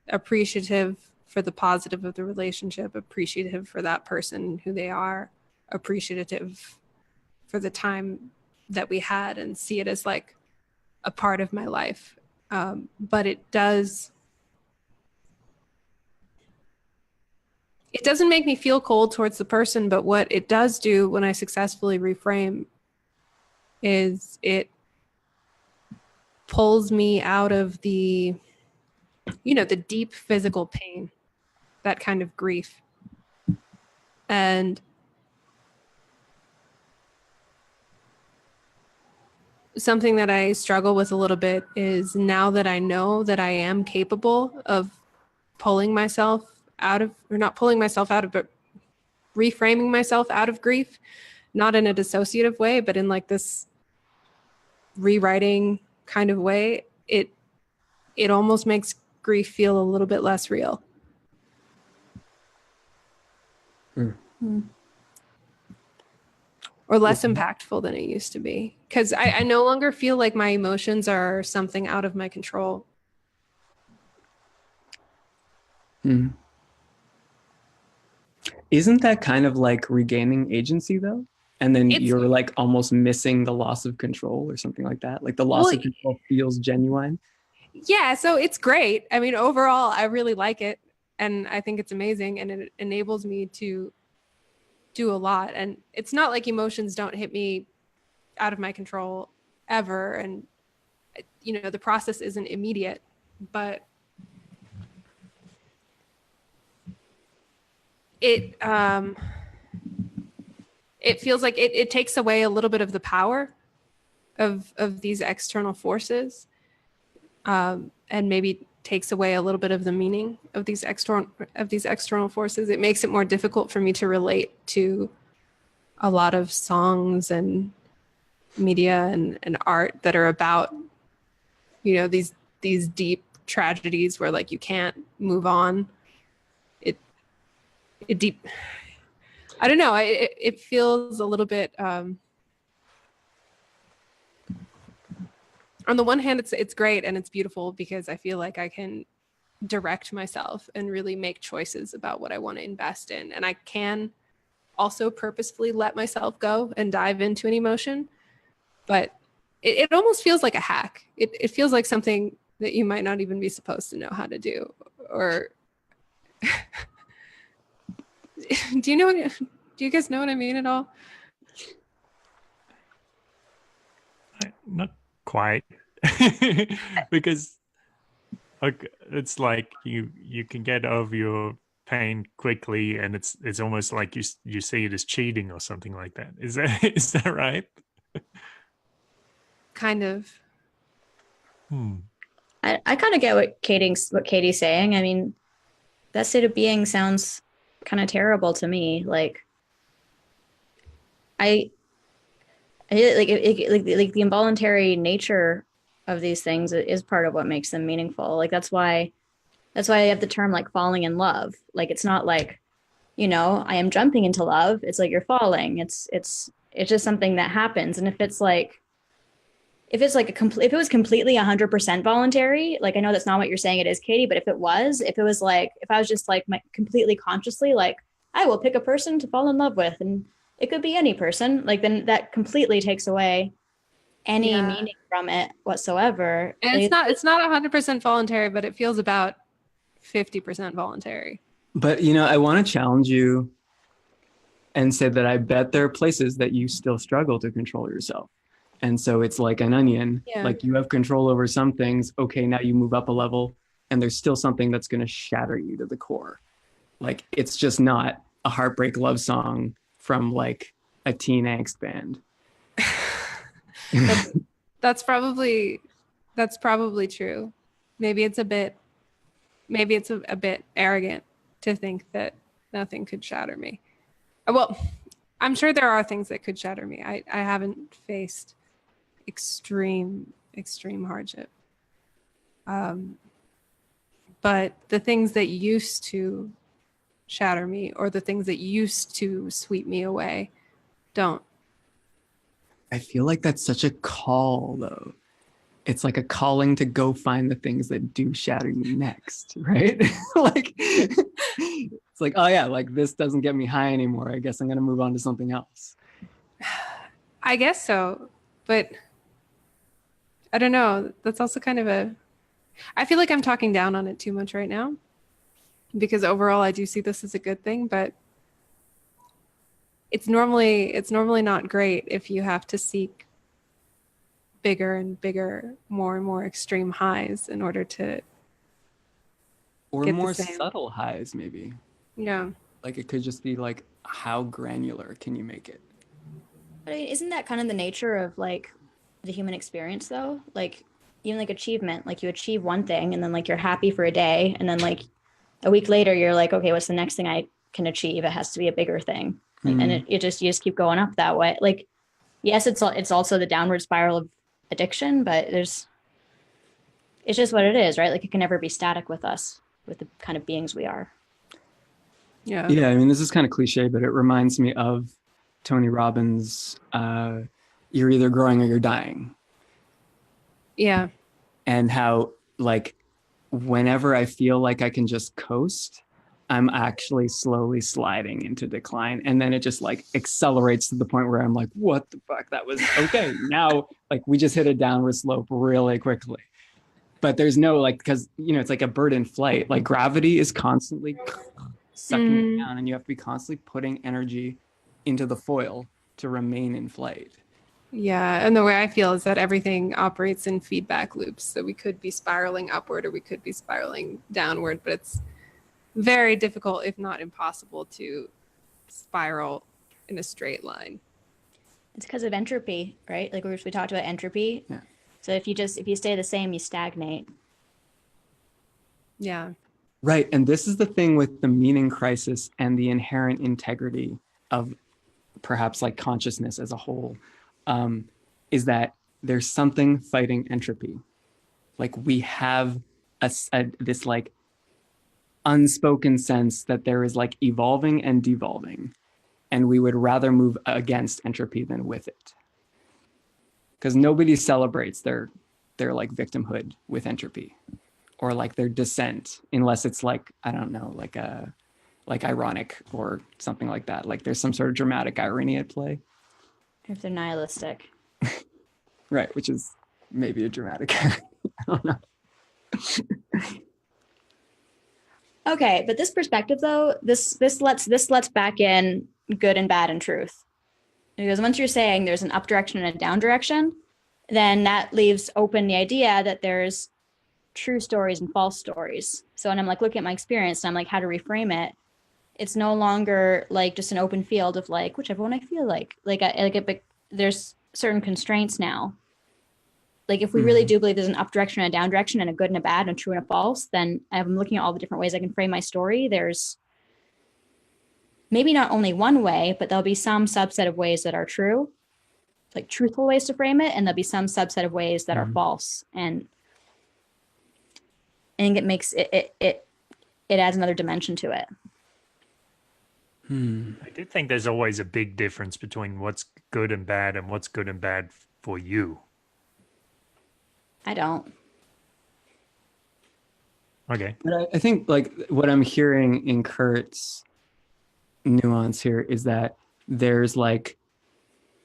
appreciative for the positive of the relationship, appreciative for that person, who they are, appreciative for the time that we had, and see it as like a part of my life. But it doesn't make me feel cold towards the person, but what it does do when I successfully reframe is it pulls me out of the deep physical pain that kind of grief. And something that I struggle with a little bit is, now that I know that I am capable of pulling myself out of, or not pulling myself out of, but reframing myself out of grief, not in a dissociative way, but in like this rewriting kind of way, it almost makes grief feel a little bit less real. Or less impactful than it used to be. Because I no longer feel like my emotions are something out of my control. Isn't that kind of like regaining agency though? And then you're like almost missing the loss of control or something like that. Like the loss of control feels genuine. Yeah, so it's great. I mean, overall, I really like it. And I think it's amazing. And it enables me to do a lot. And it's not like emotions don't hit me out of my control ever. And, you know, the process isn't immediate, but it feels like it takes away a little bit of the power of these external forces, and maybe takes away a little bit of the meaning of these external forces. It makes it more difficult for me to relate to a lot of songs and media and art that are about, you know, these deep tragedies where like you can't move on. It deep. I don't know. It feels a little bit. On the one hand, it's great and it's beautiful because I feel like I can direct myself and really make choices about what I want to invest in, and I can also purposefully let myself go and dive into an emotion. But it almost feels like a hack. It feels like something that you might not even be supposed to know how to do, or. Do you guys know what I mean at all? Not quite. Because it's like you can get over your pain quickly, and it's almost like you see it as cheating or something like that. Is that right? Kind of. I kind of get what Katie's saying. I mean, that state of being sounds kind of terrible to me. Like, I like the involuntary nature of these things is part of what makes them meaningful. Like that's why I have the term like falling in love. Like it's not like, you know, I am jumping into love. It's like you're falling. It's just something that happens. And if it was completely 100% voluntary, like I know that's not what you're saying it is, Katie, but if I was just like completely consciously like, I will pick a person to fall in love with, and it could be any person, like then that completely takes away any meaning from it whatsoever. And it's not 100% voluntary, but it feels about 50% voluntary. But, you know, I want to challenge you and say that I bet there are places that you still struggle to control yourself. And so it's like an onion, like you have control over some things. Okay, now you move up a level and there's still something that's going to shatter you to the core. Like it's just not a heartbreak love song from like a teen angst band. That's probably true. Maybe it's a bit arrogant to think that nothing could shatter me. Well, I'm sure there are things that could shatter me. I haven't faced extreme hardship. But the things that used to shatter me, or the things that used to sweep me away, don't. I feel like that's such a call though. It's like a calling to go find the things that do shatter you next, right? Like it's like, oh yeah, like this doesn't get me high anymore. I guess I'm gonna move on to something else. I guess so, but I don't know. That's also kind of I feel like I'm talking down on it too much right now, because overall I do see this as a good thing, but it's normally not great if you have to seek bigger and bigger, more and more extreme highs in order to Or get the more same. subtle highs, maybe. Yeah. Like it could just be like, how granular can you make it? But I mean, isn't that kind of the nature of like the human experience though? Like even like achievement, like you achieve one thing and then like you're happy for a day and then like a week later you're like, okay, what's the next thing I can achieve? It has to be a bigger thing. And it just you just keep going up that way. Like yes, it's also the downward spiral of addiction, but it's just what it is, right? Like it can never be static with us, with the kind of beings we are. Yeah. Yeah, I mean, this is kind of cliche, but it reminds me of Tony Robbins' you're either growing or you're dying. Yeah. And how, like, whenever I feel like I can just coast, I'm actually slowly sliding into decline. And then it just like accelerates to the point where I'm like, what the fuck? That was okay. Now, like, we just hit a downward slope really quickly. But there's no like, because, you know, it's like a bird in flight. Like gravity is constantly sucking it down, and you have to be constantly putting energy into the foil to remain in flight. Yeah. And the way I feel is that everything operates in feedback loops. So we could be spiraling upward or we could be spiraling downward, but it's very difficult, if not impossible, to spiral in a straight line. It's because of entropy, right? Like we talked about entropy. Yeah. So if you stay the same, you stagnate. Yeah. Right. And this is the thing with the meaning crisis and the inherent integrity of perhaps like consciousness as a whole, is that there's something fighting entropy. Like we have this like unspoken sense that there is like evolving and devolving, and we would rather move against entropy than with it. Because nobody celebrates their like victimhood with entropy, or like their descent, unless it's like, I don't know, like ironic or something like that. Like there's some sort of dramatic irony at play. If they're nihilistic. Right, which is maybe a dramatic irony. I don't know. Okay, but this perspective though, this lets back in good and bad and truth. Because once you're saying there's an up direction and a down direction, then that leaves open the idea that there's true stories and false stories. So when I'm like looking at my experience and I'm like how to reframe it, it's no longer like just an open field of like whichever one I feel like there's certain constraints now. Like if we really do believe there's an up direction and a down direction and a good and a bad and a true and a false, then I'm looking at all the different ways I can frame my story. There's maybe not only one way, but there'll be some subset of ways that are true, like truthful ways to frame it, and there'll be some subset of ways that are false. And I think it makes it adds another dimension to it. I do think there's always a big difference between what's good and bad and what's good and bad for you. I don't. Okay. But I think like what I'm hearing in Kurt's nuance here is that there's like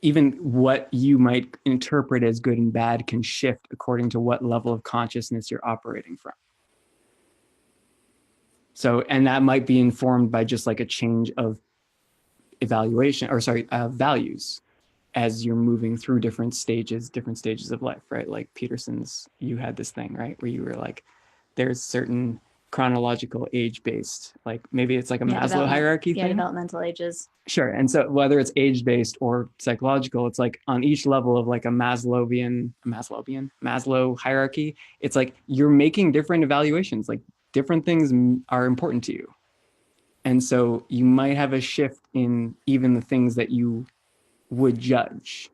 even what you might interpret as good and bad can shift according to what level of consciousness you're operating from. So, and that might be informed by just like a change of evaluation, or sorry, values as you're moving through different stages of life, right? Like Peterson's, you had this thing, right? Where you were like, there's certain chronological age-based, like maybe it's like a Maslow hierarchy thing. Developmental ages. Sure. And so whether it's age-based or psychological, it's like on each level of like a Maslow hierarchy, it's like you're making different evaluations, like different things are important to you. And so you might have a shift in even the things that you would judge.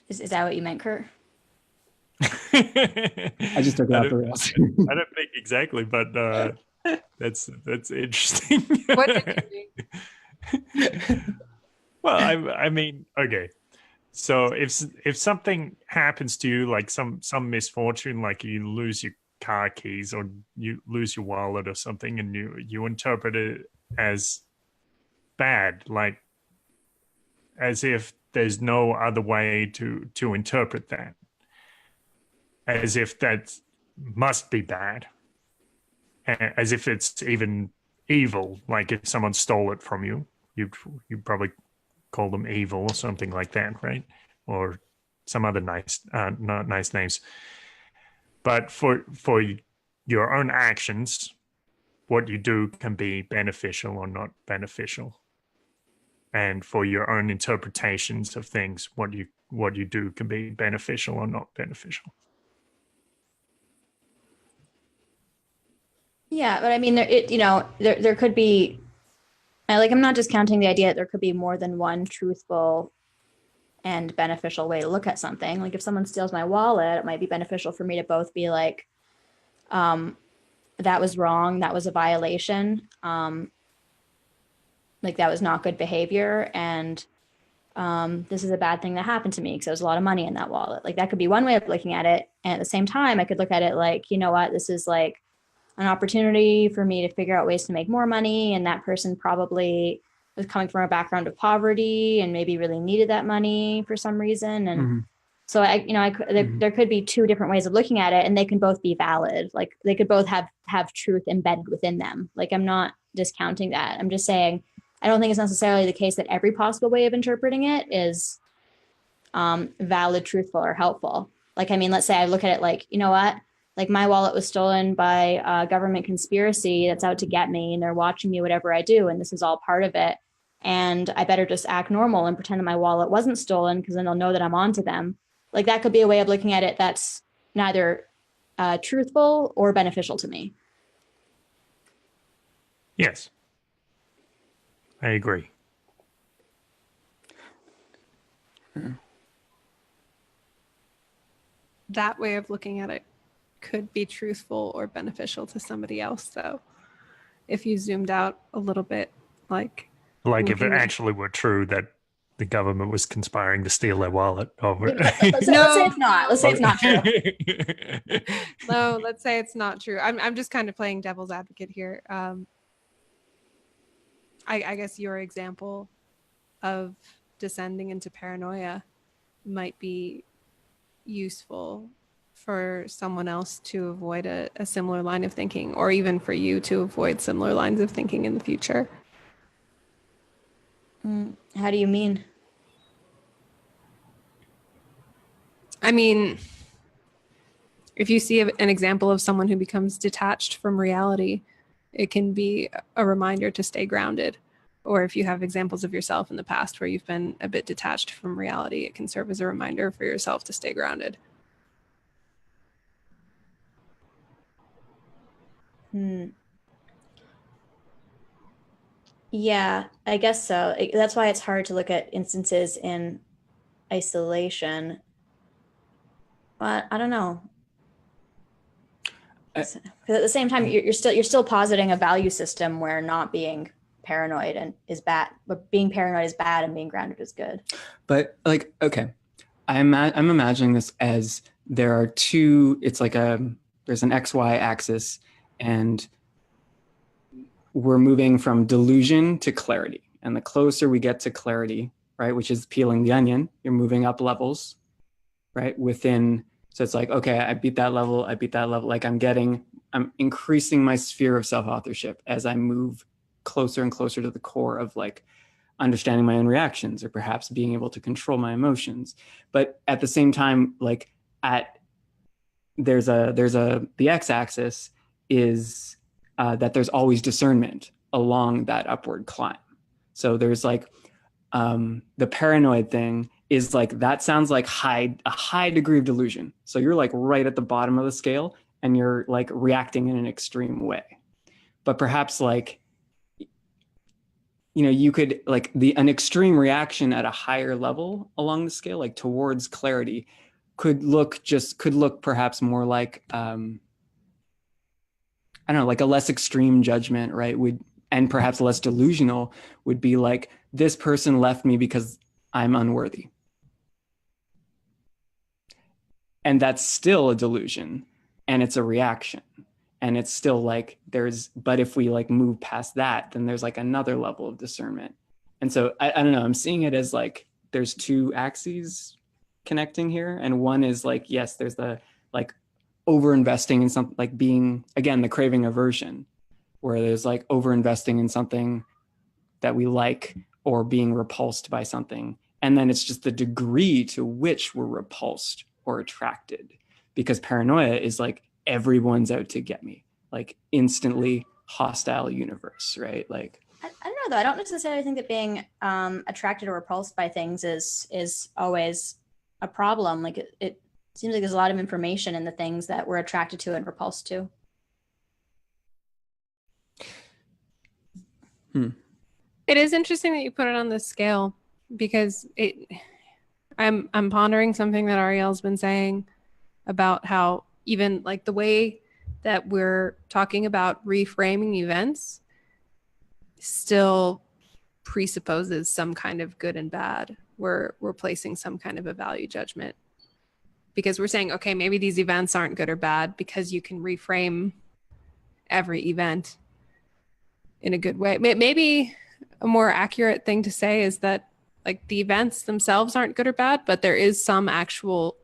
Is that what you meant, Kurt? I just took it off the rails. I don't think exactly, but that's interesting. What did you mean? Well, I mean, okay. So if something happens to you, like some misfortune, like you lose your car keys or you lose your wallet or something, and you interpret it as bad, like as if there's no other way to interpret that, as if that must be bad, as if it's even evil. Like if someone stole it from you, you'd probably call them evil or something like that, right? Or some other nice, not nice names. But for your own actions, what you do can be beneficial or not beneficial. And for your own interpretations of things, what you do can be beneficial or not beneficial. Yeah, but I mean, there could be, I'm not discounting the idea that there could be more than one truthful and beneficial way to look at something. Like if someone steals my wallet, it might be beneficial for me to both be like, that was wrong, that was a violation, like that was not good behavior, and this is a bad thing that happened to me because there was a lot of money in that wallet. Like that could be one way of looking at it. And at the same time, I could look at it like, you know what, this is like an opportunity for me to figure out ways to make more money. And that person probably was coming from a background of poverty and maybe really needed that money for some reason. And so there could be two different ways of looking at it, and they can both be valid. Like they could both have truth embedded within them. Like I'm not discounting that. I'm just saying, I don't think it's necessarily the case that every possible way of interpreting it is valid, truthful, or helpful. Like, I mean, let's say I look at it like, you know what, like my wallet was stolen by a government conspiracy that's out to get me, and they're watching me, whatever I do. And this is all part of it. And I better just act normal and pretend that my wallet wasn't stolen, because then they'll know that I'm onto them. Like that could be a way of looking at it that's neither truthful or beneficial to me. Yes, I agree. That way of looking at it could be truthful or beneficial to somebody else, though. If you zoomed out a little bit, like if it actually were true that the government was conspiring to steal their wallet over. Let's say it's not. Let's say it's not true. No, let's say it's not true. I'm just kind of playing devil's advocate here. I guess your example of descending into paranoia might be useful for someone else to avoid a similar line of thinking, or even for you to avoid similar lines of thinking in the future. How do you mean? I mean, if you see an example of someone who becomes detached from reality, it can be a reminder to stay grounded. Or if you have examples of yourself in the past where you've been a bit detached from reality, it can serve as a reminder for yourself to stay grounded. Yeah, I guess so. That's why it's hard to look at instances in isolation. But I don't know. Because at the same time, you're still positing a value system where not being paranoid and is bad, but being paranoid is bad and being grounded is good. But like, okay, I'm imagining this as there are two. It's like there's an XY axis, and we're moving from delusion to clarity. And the closer we get to clarity, right, which is peeling the onion, you're moving up levels, right, within. So it's like, okay, I beat that level. Like I'm increasing my sphere of self-authorship as I move closer and closer to the core of like understanding my own reactions, or perhaps being able to control my emotions. But at the same time, like the x-axis is that there's always discernment along that upward climb. So there's like the paranoid thing is like, that sounds like a high degree of delusion. So you're like right at the bottom of the scale and you're like reacting in an extreme way. But perhaps like, you could like an extreme reaction at a higher level along the scale, like towards clarity, could look perhaps more like, I don't know, like a less extreme judgment, right? And perhaps less delusional would be like, this person left me because I'm unworthy. And that's still a delusion, and it's a reaction. And it's still like but if we like move past that, then there's like another level of discernment. And so I don't know, I'm seeing it as like, there's two axes connecting here. And one is like, yes, there's the like over-investing in something, like being, again, the craving aversion, where there's like over-investing in something that we like, or being repulsed by something. And then it's just the degree to which we're repulsed or attracted, because paranoia is like everyone's out to get me, like instantly hostile universe, right? Like, I don't know though. I don't necessarily think that being attracted or repulsed by things is always a problem. Like it seems like there's a lot of information in the things that we're attracted to and repulsed to. It is interesting that you put it on this scale, because I'm pondering something that Ariel's been saying about how even like the way that we're talking about reframing events still presupposes some kind of good and bad. We're placing some kind of a value judgment, because we're saying, okay, maybe these events aren't good or bad because you can reframe every event in a good way. Maybe a more accurate thing to say is that like the events themselves aren't good or bad, but there is some actual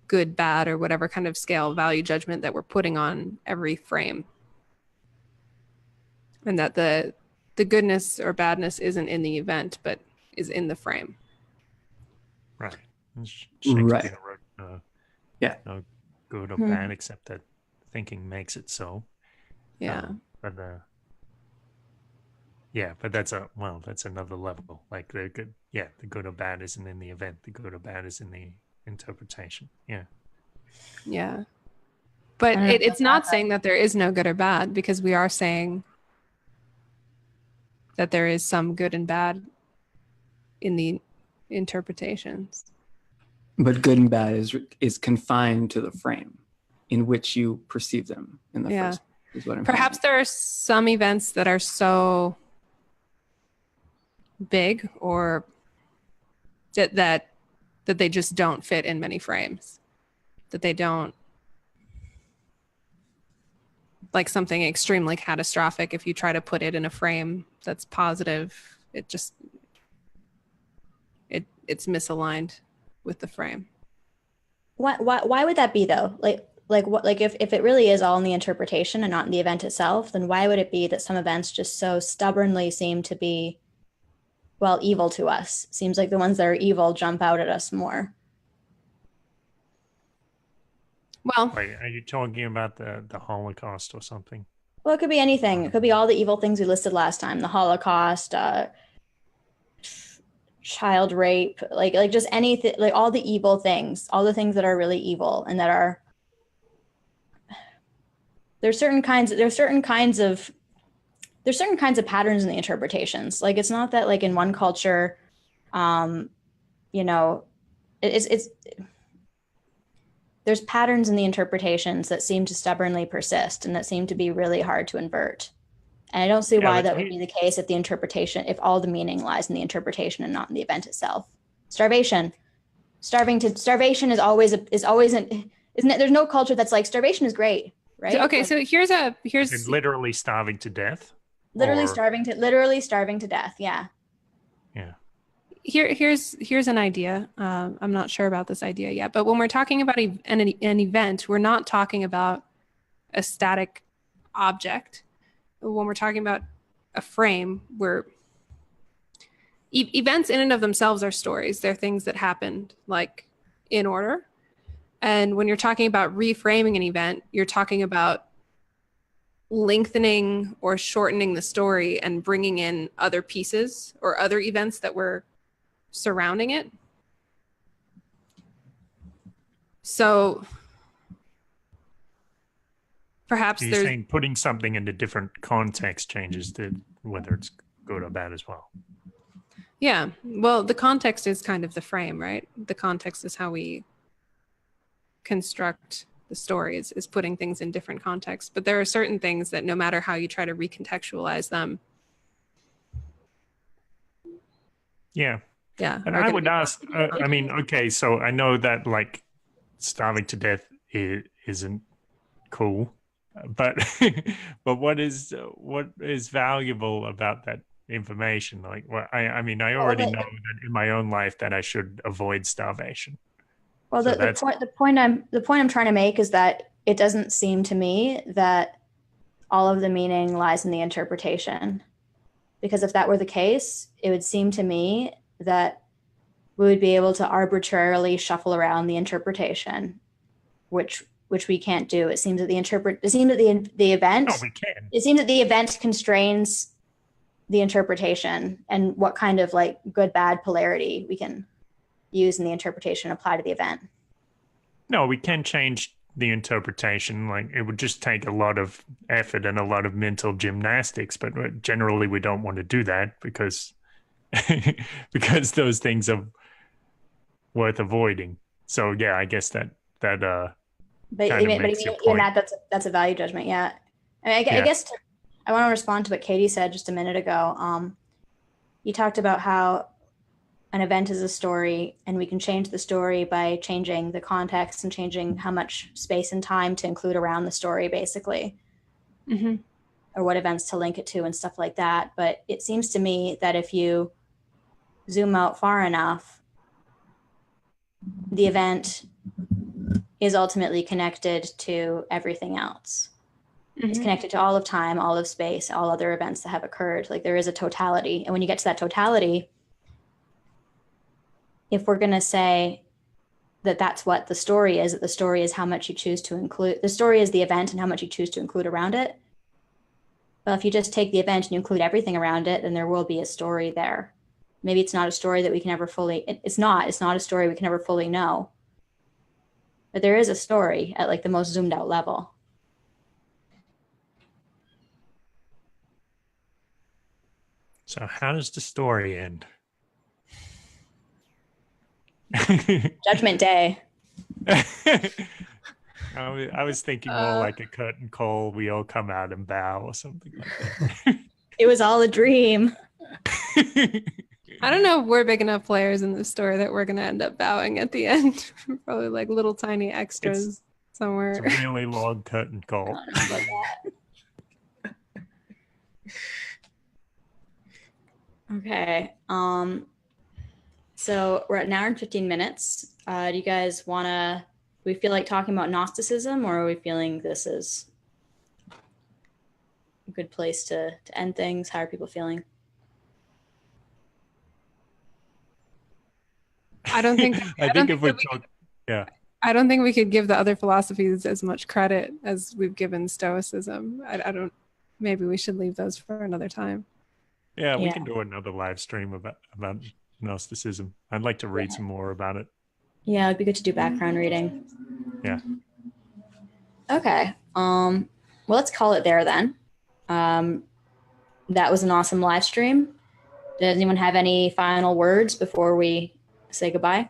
good, bad, or whatever kind of scale value judgment that we're putting on every frame. And that the goodness or badness isn't in the event, but is in the frame. Right. Right. Wrote, Yeah. No good or bad, except that thinking makes it so. Yeah. But that's that's another level. Like the good or bad isn't in the event. The good or bad is in the interpretation. Yeah. Yeah. But it's not saying that there is no good or bad, because we are saying that there is some good and bad in the interpretations. But good and bad is confined to the frame in which you perceive them in the first. Is what I'm Perhaps there are some events that are so big or that they just don't fit in many frames, that they don't, like something extremely catastrophic, if you try to put it in a frame that's positive, it's misaligned with the frame. Why would that be though? If it really is all in the interpretation and not in the event itself, then why would it be that some events just so stubbornly seem to be, well, evil to us? Seems like the ones that are evil jump out at us more. Well, wait, are you talking about the Holocaust or something? Well, it could be anything. It could be all the evil things we listed last time: the Holocaust, child rape, like just anything, like all the evil things, all the things that are really evil and that are. There's certain kinds of patterns in the interpretations. Like it's not that like in one culture, it's there's patterns in the interpretations that seem to stubbornly persist and that seem to be really hard to invert. And I don't see why that would be the case if all the meaning lies in the interpretation and not in the event itself. Starvation is always isn't it? There's no culture that's like starvation is great, right? Okay, so here's literally starving to death. Literally starving to death. Yeah. Yeah. Here's an idea. I'm not sure about this idea yet, but when we're talking about an event, we're not talking about a static object. When we're talking about a frame, where events in and of themselves are stories. They're things that happened like in order. And when you're talking about reframing an event, you're talking about lengthening or shortening the story and bringing in other pieces or other events that were surrounding it. So perhaps you're saying putting something into different context changes whether it's good or bad as well. Yeah. Well, the context is kind of the frame, right? The context is how we construct the story, is putting things in different contexts. But there are certain things that no matter how you try to recontextualize them. Yeah. Yeah. And I would ask, okay, so I know that like starving to death isn't cool, but what is valuable about that information? Like, I already know that in my own life that I should avoid starvation. Well, the point I'm trying to make is that it doesn't seem to me that all of the meaning lies in the interpretation, because if that were the case, it would seem to me that we would be able to arbitrarily shuffle around the interpretation, which which we can't do. It seems that the event. No, we can. It seems that the event constrains the interpretation and what kind of like good bad polarity we can use in the interpretation apply to the event. No, we can change the interpretation. Like it would just take a lot of effort and a lot of mental gymnastics, but generally we don't want to do that because because those things are worth avoiding. So yeah, I guess that But even that's a value judgment. Yeah, I guess I want to respond to what Katie said just a minute ago. You talked about how an event is a story, and we can change the story by changing the context and changing how much space and time to include around the story, basically, or what events to link it to and stuff like that. But it seems to me that if you zoom out far enough, the event is ultimately connected to everything else. It's connected to all of time, all of space, all other events that have occurred. Like there is a totality. And when you get to that totality, if we're going to say that that's what the story is, that the story is how much you choose to include, the story is the event and how much you choose to include around it. Well, if you just take the event and you include everything around it, then there will be a story there. Maybe it's not a story that we can ever fully, it's not a story we can ever fully know. But there is a story at like the most zoomed out level. So how does the story end? Judgment Day. I was thinking more like a curtain call. We all come out and bow or something like that. It was all a dream. I don't know if we're big enough players in this story that we're going to end up bowing at the end. Probably like little tiny extras somewhere. It's a really long curtain call. Okay. So we're at an hour and 15 minutes. Do you guys want to, do we feel like talking about Gnosticism, or are we feeling this is a good place to end things? How are people feeling? I don't think we could give the other philosophies as much credit as we've given Stoicism. Maybe we should leave those for another time. Yeah, we can do another live stream about Gnosticism. I'd like to read some more about it. Yeah, it'd be good to do background reading. Yeah. Okay. Well, let's call it there then. That was an awesome live stream. Does anyone have any final words before we say goodbye?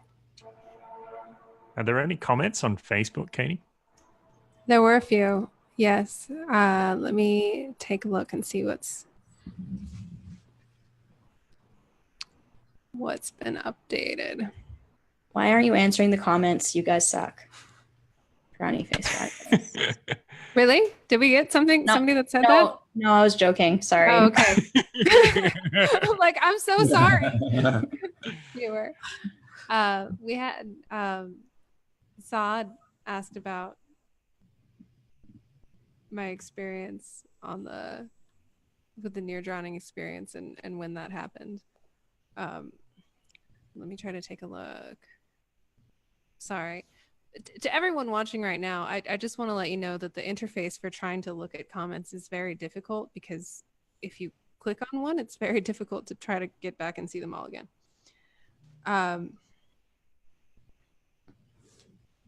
Are there any comments on Facebook, Katie? There were a few, yes. Let me take a look and see what's been updated. Why aren't you answering the comments? You guys suck. Frowny face. Really? Did we get something? No, somebody that said that? No, I was joking. Sorry. Oh, okay. Like, I'm so sorry. Viewer. We had Saad asked about my experience with the near drowning experience and when that happened. Let me try to take a look. Sorry. To everyone watching right now, I just want to let you know that the interface for trying to look at comments is very difficult, because if you click on one, it's very difficult to try to get back and see them all again.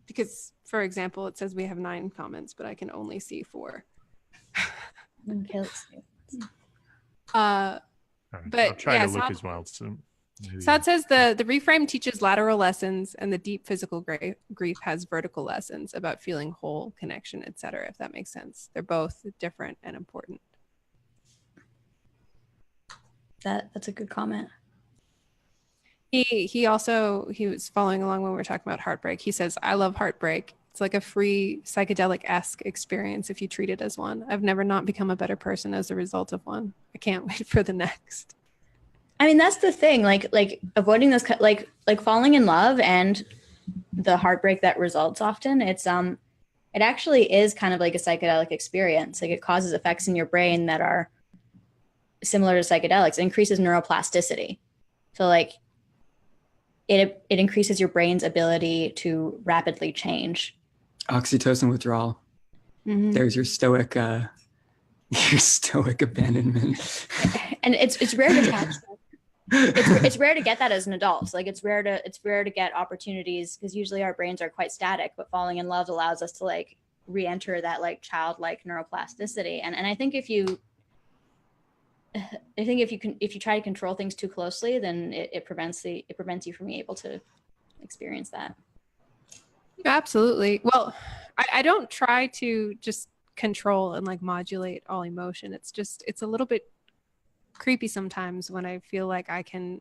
Because, for example, it says we have 9 comments, but I can only see 4. Okay, let's see. But I'll try to look as well. Saad says the reframe teaches lateral lessons, and the deep physical grief has vertical lessons about feeling whole, connection, etc. If that makes sense. They're both different and important. That's a good comment. He was following along when we were talking about heartbreak. He says, I love heartbreak. It's like a free psychedelic-esque experience if you treat it as one. I've never not become a better person as a result of one. I can't wait for the next. I mean, that's the thing, like avoiding those, like falling in love and the heartbreak that results often. It actually is kind of like a psychedelic experience. Like it causes effects in your brain that are similar to psychedelics. It increases neuroplasticity. So like it increases your brain's ability to rapidly change. Oxytocin withdrawal. Mhm. There's your stoic abandonment. And it's rare to catch that. It's rare to get that as an adult. Like it's rare to get opportunities, because usually our brains are quite static, but falling in love allows us to like re-enter that like childlike neuroplasticity. And I think if you try to control things too closely, then it prevents you from being able to experience that. Absolutely. Well, I don't try to just control and like modulate all emotion. It's a little bit creepy sometimes when I feel like I could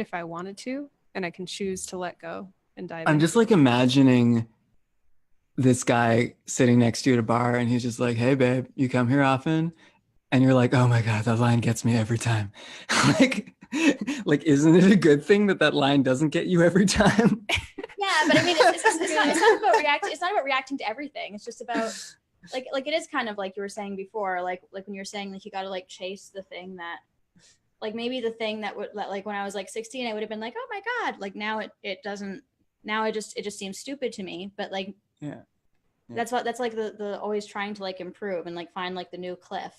if I wanted to, and I can choose to let go and dive in. I'm just like imagining this guy sitting next to you at a bar, and he's just like, "Hey, babe, you come here often?" And you're like, "Oh my God, that line gets me every time." like, isn't it a good thing that line doesn't get you every time? Yeah, but I mean, it's not about reacting. It's not about reacting to everything. It's just about like it is kind of like you were saying before, like when you're saying like you got to like chase the thing that, like maybe the thing that would, like when I was like 16, I would have been like, oh my God, like now it doesn't. Now it just seems stupid to me. But like, yeah. That's like the always trying to like improve and like find like the new cliff.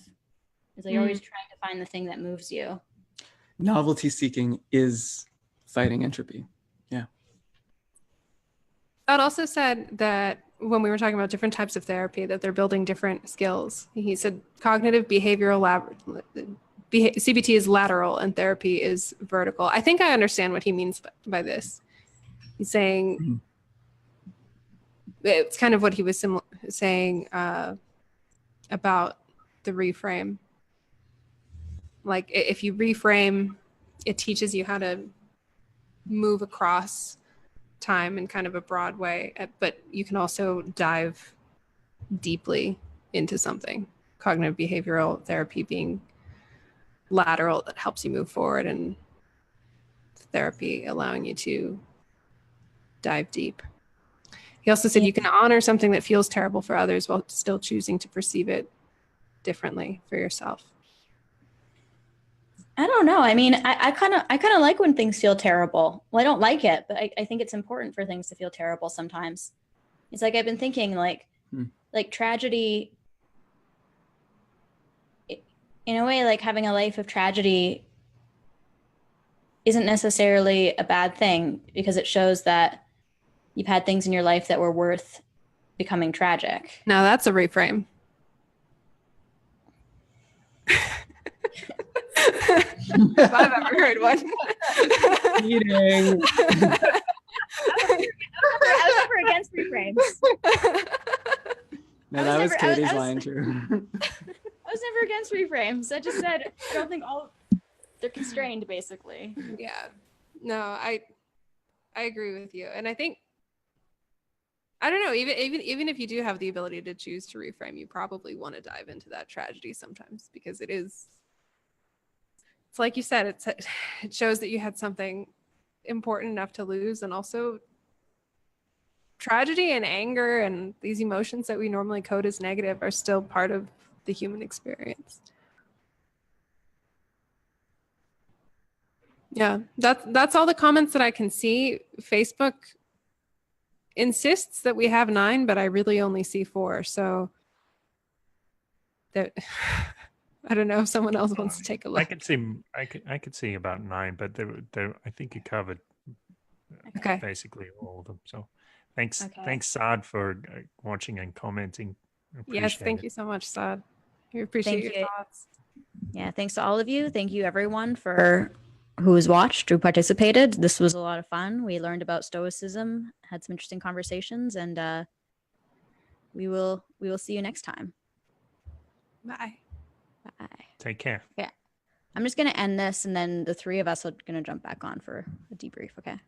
It's like always trying to find the thing that moves you. Novelty seeking is fighting entropy. Yeah. Todd also said that when we were talking about different types of therapy, that they're building different skills. He said cognitive behavioral CBT is lateral and therapy is vertical. I think I understand what he means by this. He's saying it's kind of what he was saying about the reframe. Like if you reframe, it teaches you how to move across time in kind of a broad way, but you can also dive deeply into something. Cognitive behavioral therapy being lateral, that helps you move forward, and therapy allowing you to dive deep. He also said you can honor something that feels terrible for others while still choosing to perceive it differently for yourself. I don't know. I mean, I kind of like when things feel terrible. Well, I don't like it, but I think it's important for things to feel terrible sometimes. It's like I've been thinking like tragedy, in a way, like having a life of tragedy isn't necessarily a bad thing, because it shows that you've had things in your life that were worth becoming tragic. Now that's a reframe. If I've ever heard one. Eating. I was never against reframes. No, that was Katie's line too. I was never against reframes. I just said I don't think they're constrained, basically. Yeah. No, I agree with you. And I think, I don't know, even if you do have the ability to choose to reframe, you probably want to dive into that tragedy sometimes, because it's like you said, it shows that you had something important enough to lose. And also tragedy and anger and these emotions that we normally code as negative are still part of the human experience. Yeah, that's all the comments that I can see. Facebook insists that we have 9, but I really only see 4. So that I don't know if someone else wants to take a look. I could see about 9, but there I think you covered basically all of them. So thanks, Saad, for watching and commenting. Yes, thank you so much, Saad. We appreciate your thoughts. Yeah, thanks to all of you. Thank you, everyone, who's watched, who participated. This was a lot of fun. We learned about Stoicism, had some interesting conversations, and we will see you next time. Bye. Bye. Take care. Yeah. I'm just going to end this, and then the 3 of us are going to jump back on for a debrief, okay?